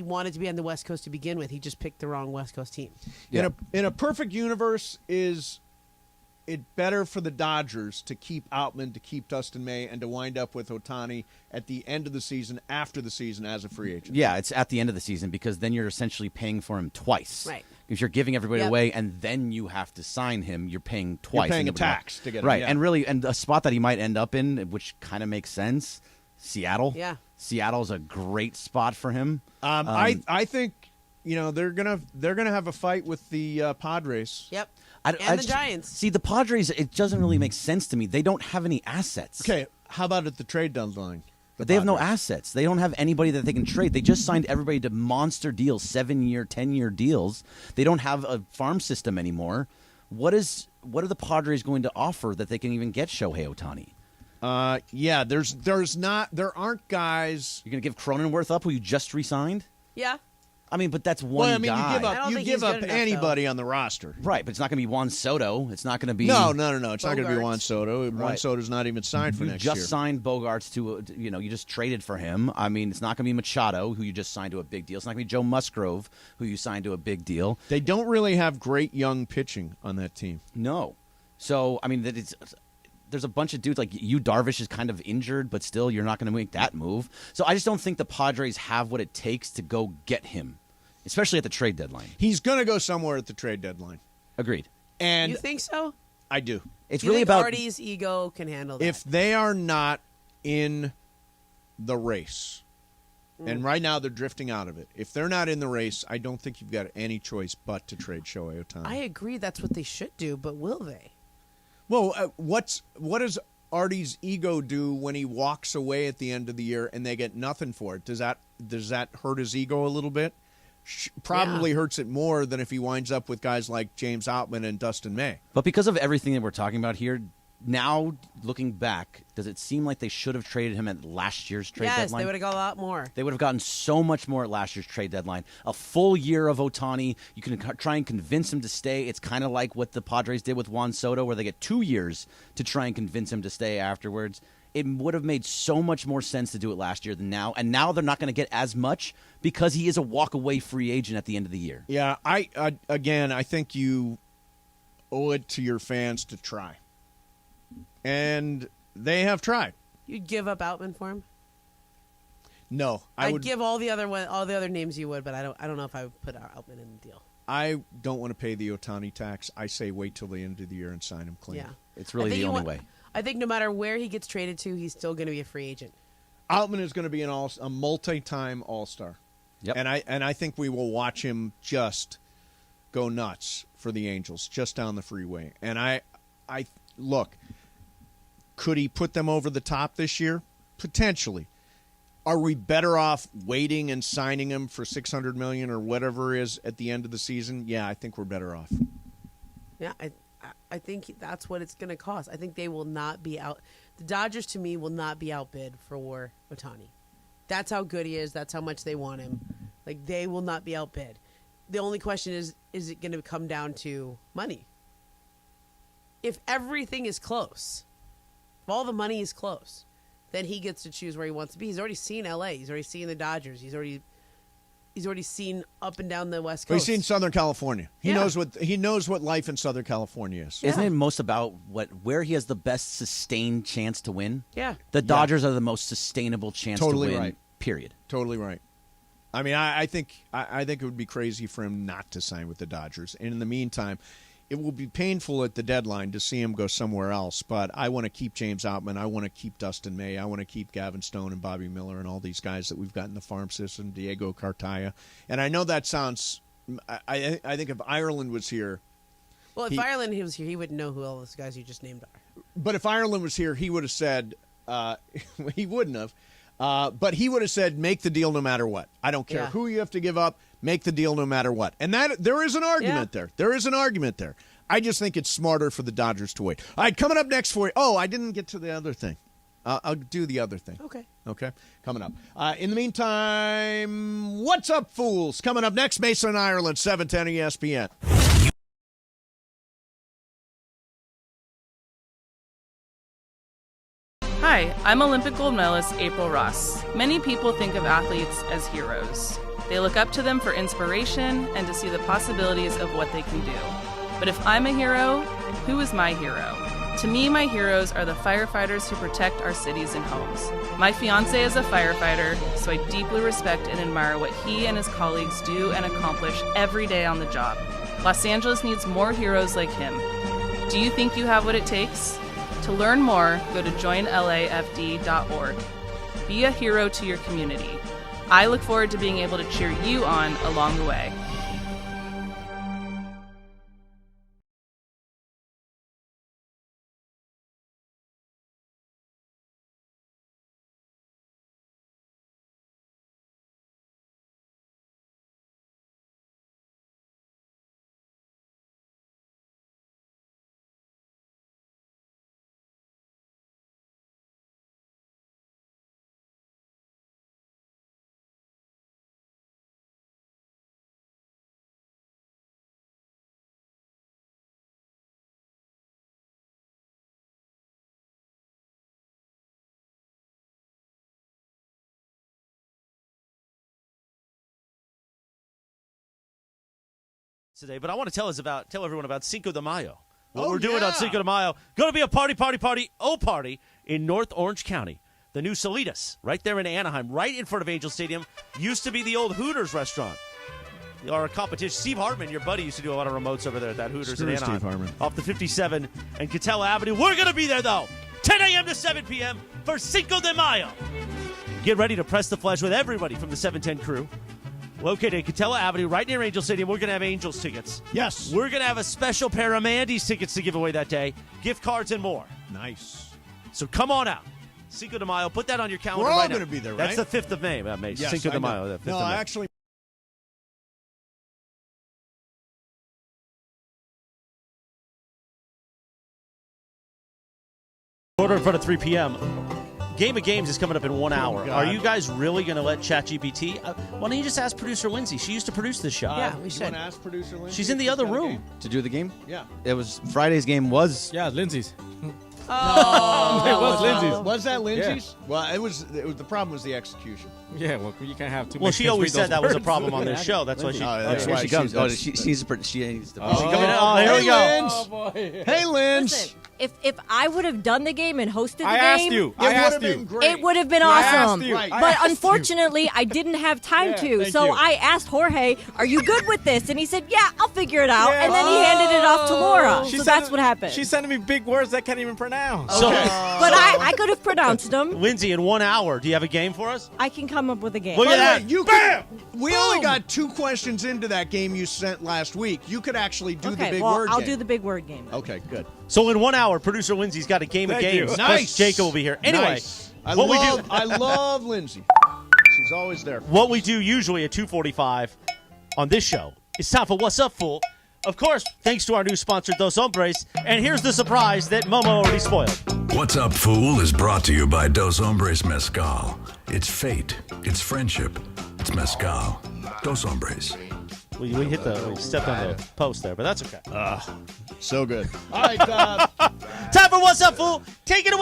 wanted to be on the West Coast to begin with. He just picked the wrong West Coast team. Yeah. In a perfect universe, is it better for the Dodgers to keep Outman, to keep Dustin May, and to wind up with Otani at the end of the season, after the season, as a free agent? Yeah, it's at the end of the season because then you're essentially paying for him twice. Right. If you're giving everybody away and then you have to sign him, you're paying twice. You're paying a tax to get him. Right, Yeah. and a spot that he might end up in, which kind of makes sense, Seattle. Yeah. Seattle's a great spot for him. I think they're gonna have a fight with the Padres. Yep. The Giants. See, the Padres, it doesn't really make sense to me. They don't have any assets. Okay, how about at the trade deadline? But they have no assets. They don't have anybody that they can trade. They just signed everybody to monster deals, 7-year, 10-year deals. They don't have a farm system anymore. What are the Padres going to offer that they can even get Shohei Otani? There aren't guys. You're going to give Cronenworth up, who you just re-signed? Yeah. I mean, but that's one Well, I mean, guy. I don't you think give he's up good enough, anybody on the roster. Right, but it's not going to be Juan Soto. It's not going to be No. It's not going to be Bogarts. Juan Soto. Juan Right. Soto's not even signed for You next just year. signed Bogarts to, you just traded for him. I mean, it's not going to be Machado, who you just signed to a big deal. It's not going to be Joe Musgrove, who you signed to a big deal. They don't really have great young pitching on that team. No. So, I mean, there's a bunch of dudes like you. Darvish is kind of injured, but still, you're not going to make that move. So I just don't think the Padres have what it takes to go get him, especially at the trade deadline. He's going to go somewhere at the trade deadline. Agreed. And You think so? I do. It's Do you really think about Artie's ego can handle that? If they are not in the race, and right now they're drifting out of it. If they're not in the race, I don't think you've got any choice but to trade Shohei Otani. I agree that's what they should do, but will they? Well, what does Artie's ego do when he walks away at the end of the year and they get nothing for it? Does that hurt his ego a little bit? Probably hurts it more than if he winds up with guys like James Outman and Dustin May. But because of everything that we're talking about here, now looking back, does it seem like they should have traded him at last year's trade Yes, deadline? they would have got a lot more. They would have gotten so much more at last year's trade deadline. A full year of Otani. You can try and convince him to stay. It's kind of like what the Padres did with Juan Soto, where they get 2 years to try and convince him to stay afterwards. It would have made so much more sense to do it last year than now. And now they're not going to get as much because he is a walk-away free agent at the end of the year. Yeah, I think you owe it to your fans to try. And they have tried. You'd give up Outman for him? No, I'd give all the other names you would, but I don't know if I would put Outman in the deal. I don't want to pay the Otani tax. I say wait till the end of the year and sign him clean. Yeah. It's really the only way. I think no matter where he gets traded to, he's still going to be a free agent. Outman is going to be a multi-time All-Star. Yep. And I think we will watch him just go nuts for the Angels, just down the freeway. And I look, could he put them over the top this year? Potentially. Are we better off waiting and signing him for $600 million or whatever it is at the end of the season? Yeah, I think we're better off. Yeah, I think that's what it's going to cost. I think they will not be out. The Dodgers, to me, will not be outbid for Otani. That's how good he is. That's how much they want him. Like, they will not be outbid. The only question is it going to come down to money? If everything is close, if all the money is close, then he gets to choose where he wants to be. He's already seen L.A. He's already seen the Dodgers. He's already seen up and down the West Coast. Well, he's seen Southern California. He Yeah. knows what life in Southern California is. Isn't it most about where he has the best sustained chance to win? Yeah. The Dodgers are the most sustainable chance Totally to win, right. period. Totally right. I mean, I think it would be crazy for him not to sign with the Dodgers. And in the meantime, it will be painful at the deadline to see him go somewhere else. But I want to keep James Outman. I want to keep Dustin May. I want to keep Gavin Stone and Bobby Miller and all these guys that we've got in the farm system, Diego Cartaya. And I know that sounds – I think if Ireland was here – Well, if Ireland was here, he wouldn't know who all those guys you just named are. But if Ireland was here, he would have said he wouldn't have. But he would have said, make the deal no matter what. I don't care who you have to give up. Make the deal no matter what. And that there is an argument there. There is an argument there. I just think it's smarter for the Dodgers to wait. All right, coming up next for you. Oh, I didn't get to the other thing. I'll do the other thing. Okay. Coming up. In the meantime, what's up, fools? Coming up next, Mason and Ireland, 710 ESPN. Hi, I'm Olympic gold medalist April Ross. Many people think of athletes as heroes. They look up to them for inspiration and to see the possibilities of what they can do. But if I'm a hero, who is my hero? To me, my heroes are the firefighters who protect our cities and homes. My fiancé is a firefighter, so I deeply respect and admire what he and his colleagues do and accomplish every day on the job. Los Angeles needs more heroes like him. Do you think you have what it takes? To learn more, go to joinlafd.org. Be a hero to your community. I look forward to being able to cheer you on along the way. today, but I want to tell everyone about Cinco de Mayo. What Oh, we're doing yeah. on Cinco de Mayo. Going to be a party in North Orange County. The new Salitas, right there in Anaheim, right in front of Angel Stadium. Used to be the old Hooters restaurant. Our competition, Steve Hartman, your buddy, used to do a lot of remotes over there at that Hooters in Anaheim. Steve Hartman. Off the 57 and Catella Avenue. We're going to be there, though, 10 a.m. to 7 p.m. for Cinco de Mayo. Get ready to press the flesh with everybody from the 710 crew. Located at Catella Avenue, right near Angel Stadium. We're going to have Angels tickets. Yes. We're going to have a special pair of Mandy's tickets to give away that day. Gift cards and more. Nice. So come on out. Cinco de Mayo. Put that on your calendar We're all right now. gonna be there, right? That's the 5th of May, May. Yes, Cinco I de know. Mayo. The 5th No, of May. actually. Order in front of 3 p.m. Game of Games is coming up in 1 hour. God. Are you guys really going to let ChatGPT? Why don't you just ask producer Lindsay? She used to produce this show. Yeah, we You should. want to ask producer Lindsay? She's in the if other got a room. game? To do the game? Yeah. It was Friday's game was Yeah, Lindsay's. Oh, It was Lindsay's. Was that Lindsay's? Well, it was. The problem was the execution. Yeah, well, you can't have too Well, many. she always said that was a problem on this show. That's why she. That's Here why she comes. that's- She needs to. Oh, here hey, we go. Linz. Oh, boy. Hey, Linz. Listen, if I would have done the game and hosted the I game, asked you. It I would asked have you. been great. it would have been I asked awesome. you. Right. I But asked you. unfortunately, I didn't have time Yeah, to. thank So you. I asked Jorge, "Are you good with this?" And he said, "Yeah, I'll figure it out." Yeah. And then he handed it off to Laura. She So sent- that's what happened. She's sending me big words I can't even pronounce. So, But I could have pronounced them. Lindsay, in 1 hour, do you have a game for us? I can come up with a game. Look By at the that. way, you Bam! we only got 2 questions into that game you sent last week. You could actually do the Okay, big well, word I'll game. do the big word game. Okay, good. So in 1 hour, producer Lindsay's got a game of Thank you. games. Plus Nice. Jacob will be here. Anyway, Nice. I what love Lindsay. She's always there. what we do usually at 2:45 on this show is time for What's Up, Fool. Of course, thanks to our new sponsor, Dos Hombres. And here's the surprise that Momo already spoiled. What's Up, Fool is brought to you by Dos Hombres Mezcal. It's fate. It's friendship. It's mezcal. Dos Hombres. We stepped on the post there, but that's okay. So good. All right, Time for What's Up, Fool. Take it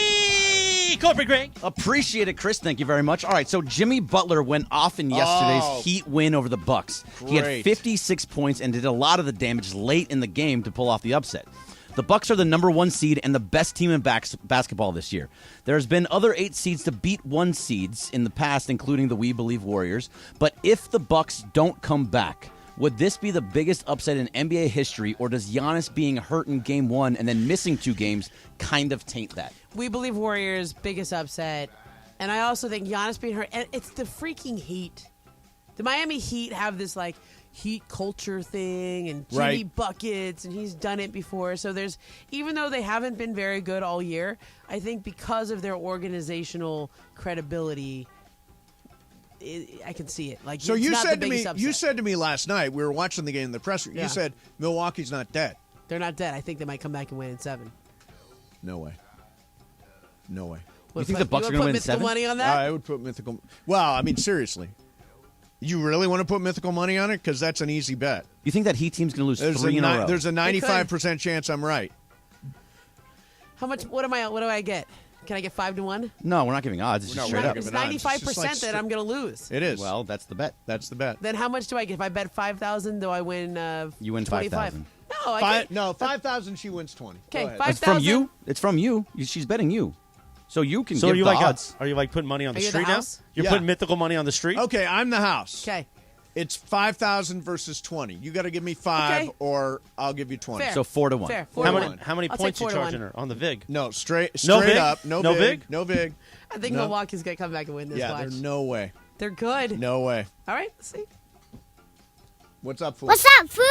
away, Corporate Greg. Appreciate it, Chris. Thank you very much. All right, so Jimmy Butler went off in yesterday's Oh. Heat win over the Bucks. He had Great. 56 points and did a lot of the damage late in the game to pull off the upset. The Bucks are the number 1 seed and the best team in basketball this year. There's been other 8 seeds to beat 1 seeds in the past, including the We Believe Warriors. But if the Bucks don't come back, would this be the biggest upset in NBA history, or does Giannis being hurt in Game 1 and then missing 2 games kind of taint that? We believe Warriors' biggest upset. And I also think Giannis being hurt. And it's the freaking Heat. The Miami Heat have this, like, Heat culture thing and Jimmy Right. buckets, and he's done it before. So there's, even though they haven't been very good all year, I think because of their organizational credibility, I can see it. Like, so it's you not said the to me, biggest you upset. said to me last night, we were watching the game in the press room. Yeah. You said Milwaukee's not dead. They're not dead. I think they might come back and win in 7. No way. No way. You think the Bucks are going to win in mythical 7? money on that? I would put mythical. Well, I mean, seriously. You really want to put mythical money on it? Because that's an easy bet. You think that Heat team's going to lose 3 in a row? There's a 95% chance I'm right. How much? What do I get? Can I get 5-1? No, we're not giving odds. It's just straight up. It's 95% that I'm going to lose. It is. Well, that's the bet. That's the bet. Then how much do I get? If I bet 5,000, do I win? You win 25? 5,000. No, I get. No, 5,000. She wins 20. Okay, Go ahead. 5,000. It's from you. It's from you. She's betting you. So you can So give are you the like odds. are you like putting money on the Are you the street now? house? You're Yeah. putting mythical money on the street? Okay, I'm the house. Okay. It's 5,000 versus 20. You got to give me 5, Okay. or I'll give you 20. Fair. So 4-1. Fair. How 4-1. many, how many I'll points take you 4-1. charging her on the VIG? No, straight No vig? up. No No vig. vig? No vig. I think No. Milwaukee's going to come back and win this Yeah, watch. there's no way. They're good. No way. All right, let's see. What's up, fool? What's up, fool?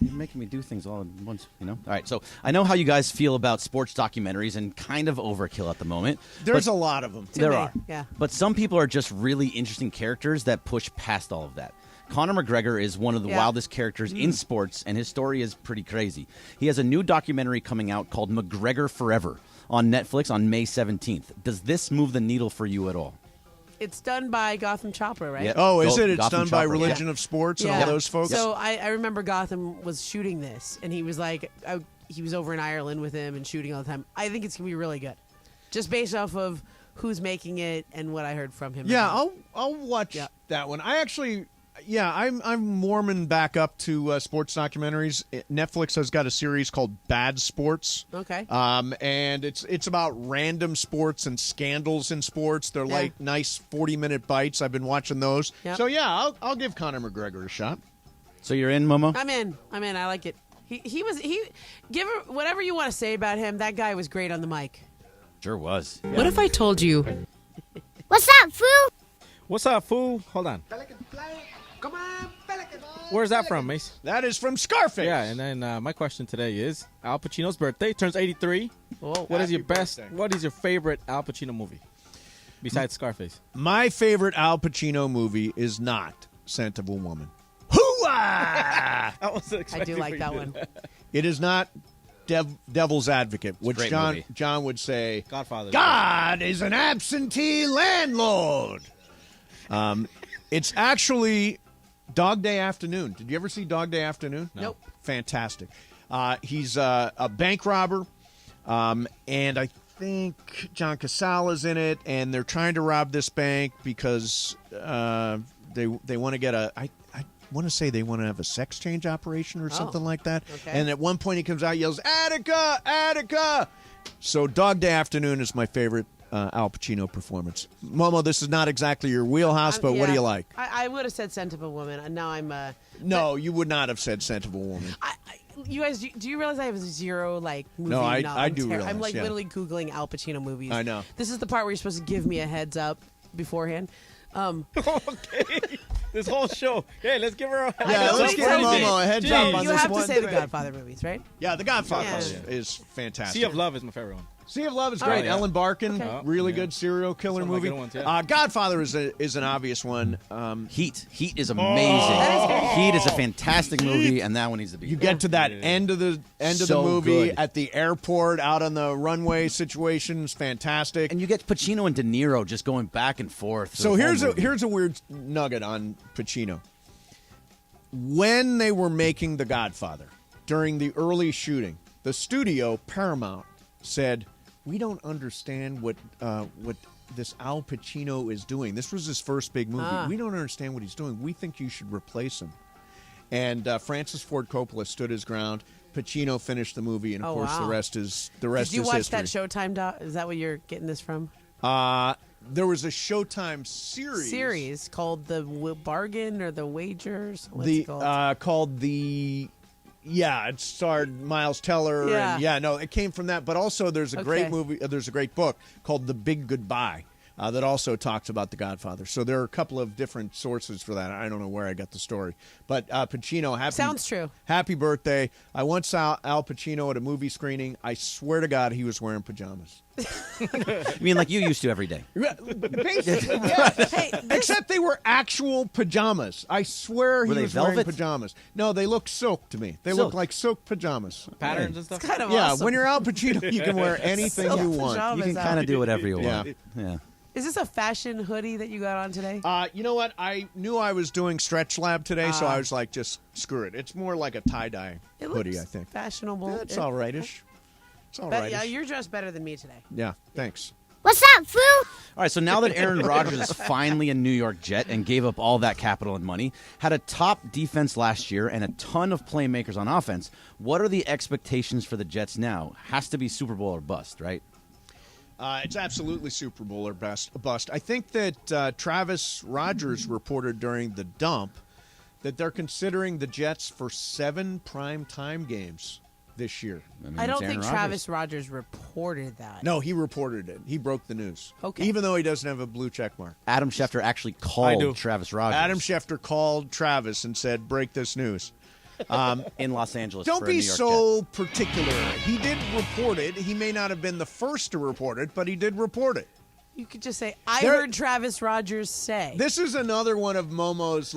You're making me do things all at once, you know? All right, so I know how you guys feel about sports documentaries and kind of overkill at the moment. There's but a lot of them. There many, are. yeah. But some people are just really interesting characters that push past all of that. Conor McGregor is one of the Yeah. wildest characters in sports, and his story is pretty crazy. He has a new documentary coming out called McGregor Forever on Netflix on May 17th. Does this move the needle for you at all? It's done by Gotham Chopra, right? Yep. Oh, is Go- it? It's Gotham done by Chopra, Religion of Sports and Yeah. all those folks? So I remember Gotham was shooting this, and he was like, he was over in Ireland with him and shooting all the time. I think it's going to be really good. Just based off of who's making it and what I heard from him. Yeah, I'll watch Yeah. that one. I actually I'm warming back up to sports documentaries. Netflix has got a series called Bad Sports. Okay. And it's about random sports and scandals in sports. They're like nice 40-minute bites. I've been watching those. Yep. So yeah, I'll give Conor McGregor a shot. So you're in, Momo? I'm in. I like it. He give her whatever you want to say about him. That guy was great on the mic. Sure was. Yeah. What if I told you? What's up, fool? What's up, fool? Hold on. Where's that from, Mace? That is from Scarface. Yeah, and then my question today is Al Pacino's birthday. Turns 83. What is your favorite Al Pacino movie besides Scarface? My favorite Al Pacino movie is not Scent of a Woman. Hoo-ah! I do like that one. It is not Devil's Advocate, which John would say, Godfather. God is an absentee landlord. It's actually Dog Day Afternoon. Did you ever see Dog Day Afternoon? No. Nope. Fantastic. He's a bank robber, and I think John Casala's in it, and they're trying to rob this bank because they want to get I want to say they want to have a sex change operation or something like that. Okay. And at one point he comes out, yells, Attica, Attica. So Dog Day Afternoon is my favorite Al Pacino performance. Momo, this is not exactly your wheelhouse, but what do you like? I would have said Scent of a Woman, and now I'm... No, you would not have said Scent of a Woman. You guys, do you realize I have zero, movie knowledge? No, I do realize, I'm, literally Googling Al Pacino movies. I know. This is the part where you're supposed to give me a heads up beforehand. Okay. This whole show. Hey, let's give her a heads up. Yeah, let's give Momo a heads up on this one. You have to say the Godfather movies, right? Yeah, the Godfather is fantastic. Sea of Love is my favorite one. Sea of Love is great. Ellen Barkin, really good serial killer movie. Godfather is an obvious one. Heat is amazing. Heat is a fantastic movie, and that one needs to be. You get to that end of the movie at the airport, out on the runway. Situations fantastic, and you get Pacino and De Niro just going back and forth. So here's a weird nugget on Pacino. When they were making The Godfather during the early shooting, the studio Paramount said, we don't understand what this Al Pacino is doing. This was his first big movie. We don't understand what he's doing. We think you should replace him. And Francis Ford Coppola stood his ground. Pacino finished the movie, and of course the rest is history. Did you watch that Showtime doc? Is that what you're getting this from? There was a Showtime series called The Bargain or The Wagers. What's it called? Called the. Yeah, it starred Miles Teller. Yeah. And, it came from that. But also, there's a great movie. There's a great book called The Big Goodbye that also talks about The Godfather. So there are a couple of different sources for that. I don't know where I got the story, but Pacino. Sounds true. Happy birthday! I once saw Al Pacino at a movie screening. I swear to God, he was wearing pajamas. You mean like you used to every day? Basically, yeah. Except they were actual pajamas. I swear he was wearing pajamas. No, they look silk to me. They look like silk pajamas. Patterns and stuff? It's kind of yeah, awesome. when you're Al Pacino, you can wear anything you want. You can kind of do whatever you want. Yeah. Is this a fashion hoodie that you got on today? You know what? I knew I was doing Stretch Lab today, so I was like, just screw it. It's more like a tie-dye hoodie, I think. Fashionable. It's all rightish. It's all right. Yeah, you're dressed better than me today. Yeah, thanks. What's up, fool? All right, so now that Aaron Rodgers is finally a New York Jet and gave up all that capital and money, had a top defense last year and a ton of playmakers on offense, what are the expectations for the Jets now? Has to be Super Bowl or bust, right? It's absolutely Super Bowl or bust. I think that Travis Rogers reported during the dump that they're considering the Jets for 7 primetime games this year. I don't think Travis Rogers reported that. No, he reported it. He broke the news. Okay. Even though he doesn't have a blue check mark. Adam Schefter actually called Travis Rogers. Adam Schefter called Travis and said, break this news. In Los Angeles. Don't for be a New York so Jet. particular. He did report it. He may not have been the first to report it, but he did report it. You could just say, I heard Travis Rogers say. This is another one of Momo's,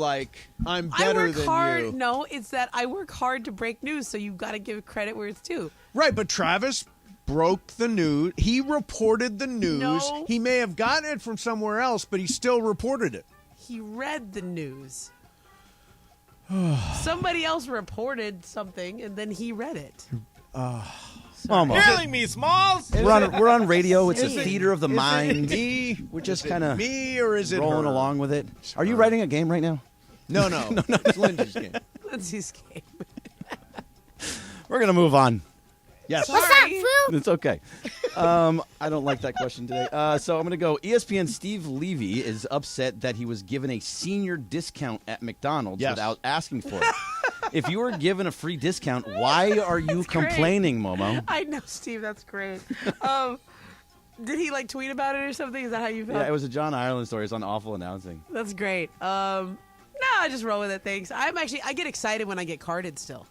I'm better than you. No, it's that I work hard to break news, so you've got to give credit where it's due. Right, but Travis broke the news. He reported the news. No. He may have gotten it from somewhere else, but he still reported it. He read the news. Somebody else reported something, and then he read it. Killing me, Smalls. We're on radio. It's a theater of the mind. Me? We're just kind of me, or is it rolling her? along with it. Are you writing a game right now? No, it's Lindsay's game. Lindsay's game. We're going to move on. Yes. What's up, fool? It's okay. I don't like that question today. So I'm going to go. ESPN Steve Levy is upset that he was given a senior discount at McDonald's without asking for it. If you were given a free discount, why are you complaining, Momo? I know, Steve. That's great. Did he like tweet about it or something? Is that how you felt? Yeah, it was a John Ireland story. It's on Awful Announcing. That's great. No, I just roll with it. Thanks. I get excited when I get carded still.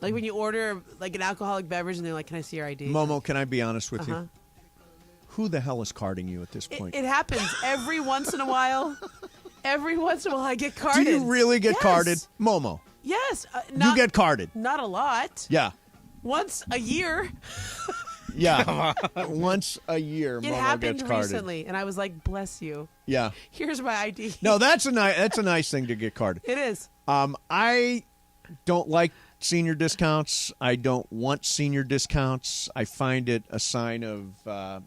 Like when you order like an alcoholic beverage and they're like, "Can I see your ID?" Momo, can I be honest with you? Who the hell is carding you at this point? It happens every once in a while. Every once in a while, I get carded. Do you really get carded? Momo. Yes. You get carded. Not a lot. Yeah. Once a year. Yeah. Once a year, It Momo happened gets carded. recently, and I was like, "Bless you." Yeah. Here's my ID. No, that's a nice thing to get carded. It is. I don't like senior discounts. I don't want senior discounts. I find it a sign of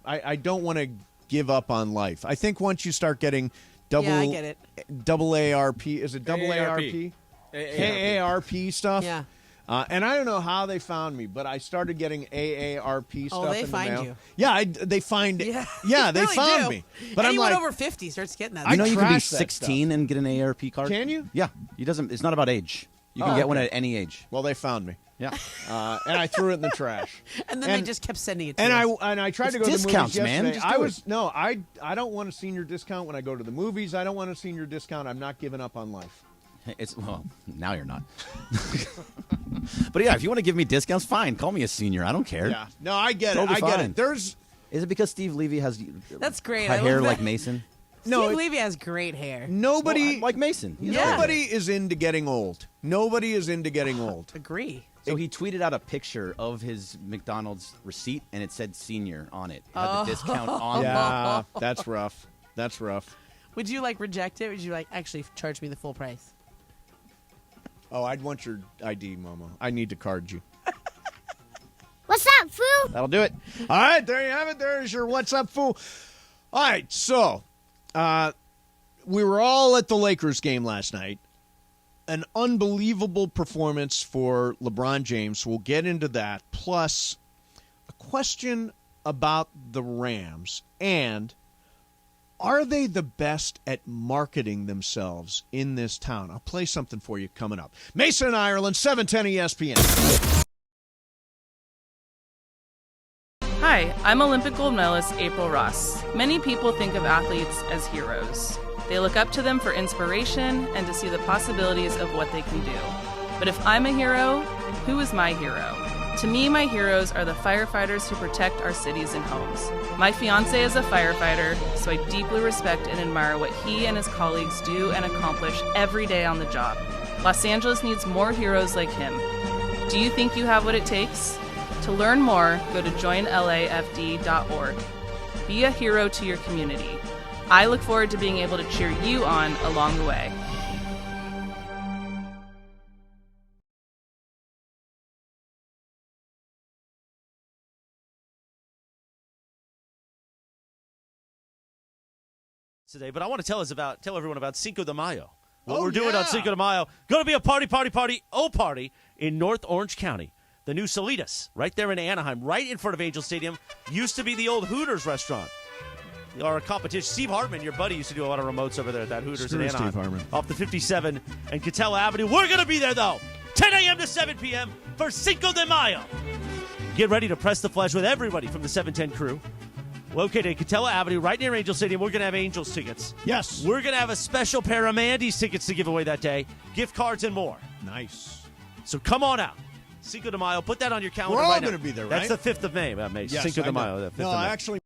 I don't want to give up on life. I think once you start getting I get it. double ARP, is it double ARP? AARP stuff? Yeah. And I don't know how they found me, but I started getting AARP stuff they in the find mail. you. Yeah, they find it. Yeah, they really found do. me. But Anyone I'm like, over 50 starts getting that. You know, you can be trash that 16 and get an ARP card. Can you? Yeah. It's not about age. You can get one at any age. Well, they found me. Yeah. And I threw it in the trash. And then they just kept sending it to and us. I tried It's to go to the discounts, movies man. yesterday. Just do it. I don't want a senior discount when I go to the movies. I don't want a senior discount. I'm not giving up on life. Well, now you're not. But yeah, if you want to give me discounts, fine. Call me a senior. I don't care. Yeah. No, I get Totally it. I get fine. it. Is it because Steve Levy has That's great. I hair love like that. Mason? Steve Levy has great hair. Nobody like Mason. Nobody is into getting old. Nobody is into getting old. Agree. So he tweeted out a picture of his McDonald's receipt, and it said senior on it. It had the discount on Yeah, that's rough. That's rough. Would you like reject it? Or would you like actually charge me the full price? Oh, I'd want your ID, Momo. I need to card you. What's up, fool? That'll do it. All right, there you have it. There's your What's Up, Fool. All right, so we were all at the Lakers game last night. An unbelievable performance for LeBron James. We'll get into that. Plus, a question about the Rams. And are they the best at marketing themselves in this town? I'll play something for you coming up. Mason, Ireland, 710 ESPN. Hi, I'm Olympic gold medalist April Ross. Many people think of athletes as heroes. They look up to them for inspiration and to see the possibilities of what they can do. But if I'm a hero, who is my hero? To me, my heroes are the firefighters who protect our cities and homes. My fiancé is a firefighter, so I deeply respect and admire what he and his colleagues do and accomplish every day on the job. Los Angeles needs more heroes like him. Do you think you have what it takes? To learn more, go to joinlafd.org. Be a hero to your community. I look forward to being able to cheer you on along the way. Today, but I want to tell everyone about Cinco de Mayo. What we're doing on Cinco de Mayo. Going to be a party in North Orange County. The new Salitas, right there in Anaheim, right in front of Angel Stadium. Used to be the old Hooters restaurant. Our competition, Steve Hartman, your buddy, used to do a lot of remotes over there at that Hooters in Anaheim. Steve Hartman. Off the 57 and Catella Avenue. We're going to be there, though, 10 a.m. to 7 p.m. for Cinco de Mayo. Get ready to press the flesh with everybody from the 710 crew. Located at Catella Avenue, right near Angel Stadium. We're going to have Angels tickets. Yes. We're going to have a special pair of Mandy's tickets to give away that day. Gift cards and more. Nice. So come on out. Cinco de Mayo. Put that on your calendar We're all right now. going to be there, right? That's the 5th of May. Yes, Cinco I de know. Mayo. The 5th No, of May. actually.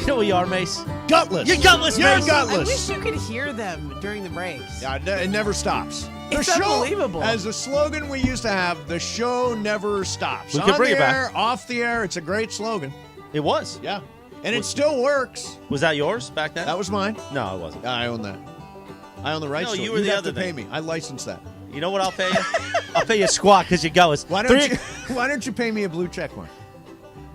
You know what you are, Mace? Gutless. You're gutless, You're Mace. I gutless. wish you could hear them during the breaks. Yeah, it never stops. It's the show, unbelievable. As a slogan we used to have, the show never stops. We could On bring the it back. air, off the air, it's a great slogan. It was. Yeah. And it still works. Was that yours back then? That was mine. No, it wasn't. I own that. I own the rights No, to it. you were You'd the have other to pay thing. me. I licensed that. You know what I'll pay you? I'll pay you a squat because you go. Why don't you pay me a blue check mark?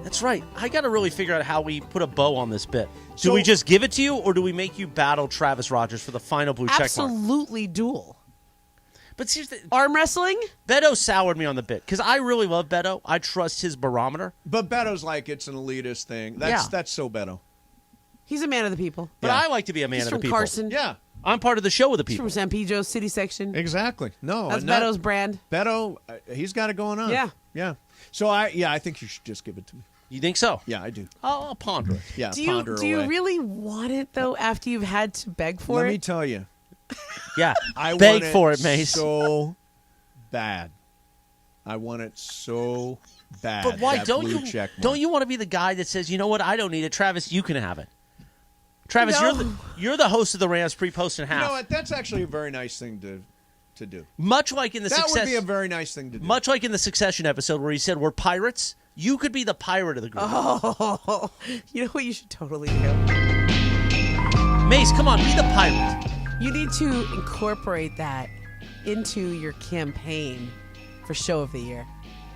That's right. I got to really figure out how we put a bow on this bit. Do So- we just give it to you, or do we make you battle Travis Rogers for the final blue check mark? Absolutely duel. But seriously, Arm wrestling? Beto soured me on the bit because I really love Beto. I trust his barometer. But Beto's like, it's an elitist thing. That's so Beto. He's a man of the people. But I like to be a man He's of from the people. Carson. Yeah. I'm part of the show with the He's people. from San Pedro City section. Exactly. No. That's and that- Beto's brand. Beto, he's got it going on. Yeah. Yeah. So I think you should just give it to me. You think so? Yeah, I do. I'll ponder it. Yeah, Do ponder you away. really want it though after you've had to beg for Let it? me tell you. Yeah. I Beg want for it, Mace. So bad. I want it so bad. But why that don't blue you? check mark. Don't you want to be the guy that says, you know what? I don't need it. Travis, you can have it. Travis, No. you're the host of the Rams pre, post, and half. You know what? That's actually a very nice thing to do. Much like in the That success, would be a very nice thing to do. much like in the Succession episode where he said we're pirates. You could be the pirate of the group. Oh, you know what you should totally do? Mace, come on, be the pirate. You need to incorporate that into your campaign for Show of the Year.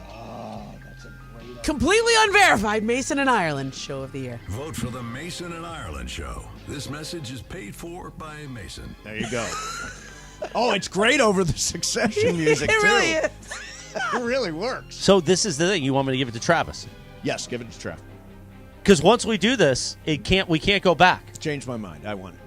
Oh, that's a great idea. Completely unverified Mason and Ireland Show of the Year. Vote for the Mason and Ireland Show. This message is paid for by Mason. There you go. Oh, it's great over the Succession music, It too. really is. It really works. So this is the thing. You want me to give it to Travis? Yes, give it to Trev. Because once we do this, we can't go back. Changed my mind. I want it.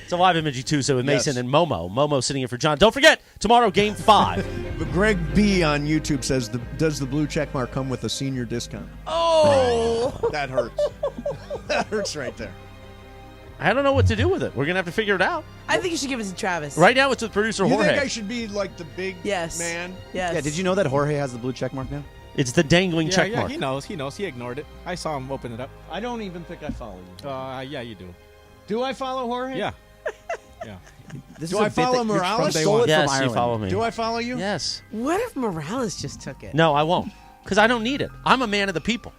It's a live image Tuesday with Yes. Mason and Momo. Momo sitting in for John. Don't forget, tomorrow, Game 5. But Greg B on YouTube says, does the blue check mark come with a senior discount? Oh. That hurts. That hurts right there. I don't know what to do with it. We're going to have to figure it out. I think you should give it to Travis. Right now, it's with producer You Jorge. think I should be like the big Yes. man? Yes. Yeah, did you know that Jorge has the blue check mark now? It's the dangling check Yeah, mark. he knows. He ignored it. I saw him open it up. I don't even think I follow you. Yeah, you do. Do I follow Jorge? Yeah. Yeah. This Do is a I bit follow that you're Morales? from day Stole one. it Yes, from you Ireland. follow me. Do I follow you? Yes. What if Morales just took it? No, I won't. Because I don't need it. I'm a man of the people.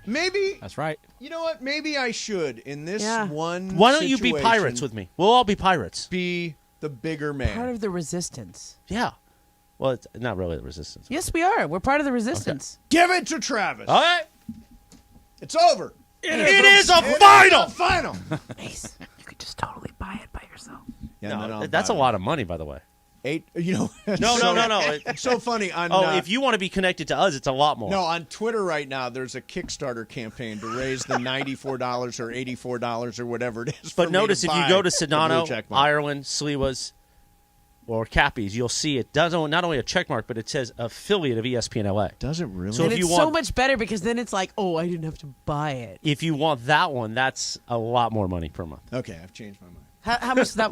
Maybe. That's right. You know what? Maybe I should in this Yeah. one. Why don't you be situation, pirates with me? We'll all be pirates. Be the bigger man. Part of the resistance. Yeah. Well, it's not really the resistance. Yes, we are. We're part of the resistance. Give it to Travis. All right. It's over. It is a final. Final. Mace, you could just totally buy it by yourself. Yeah, and then No, I'll that's a buy lot of money, by the way. 8. You know. No. It's so funny. On, If you want to be connected to us, it's a lot more. No, on Twitter right now, there's a Kickstarter campaign to raise the $94 or $84 or whatever it is. But for me notice to if you buy go to the blue Sedano, check mark. Ireland, Sliwas, or Cappies, you'll see it does not only a check mark, but it says affiliate of ESPN LA. Does it really? So And if it's you so want, much better because then it's like, oh, I didn't have to buy it. if you want that one, that's a lot more money per month. Okay, I've changed my mind. How much does that one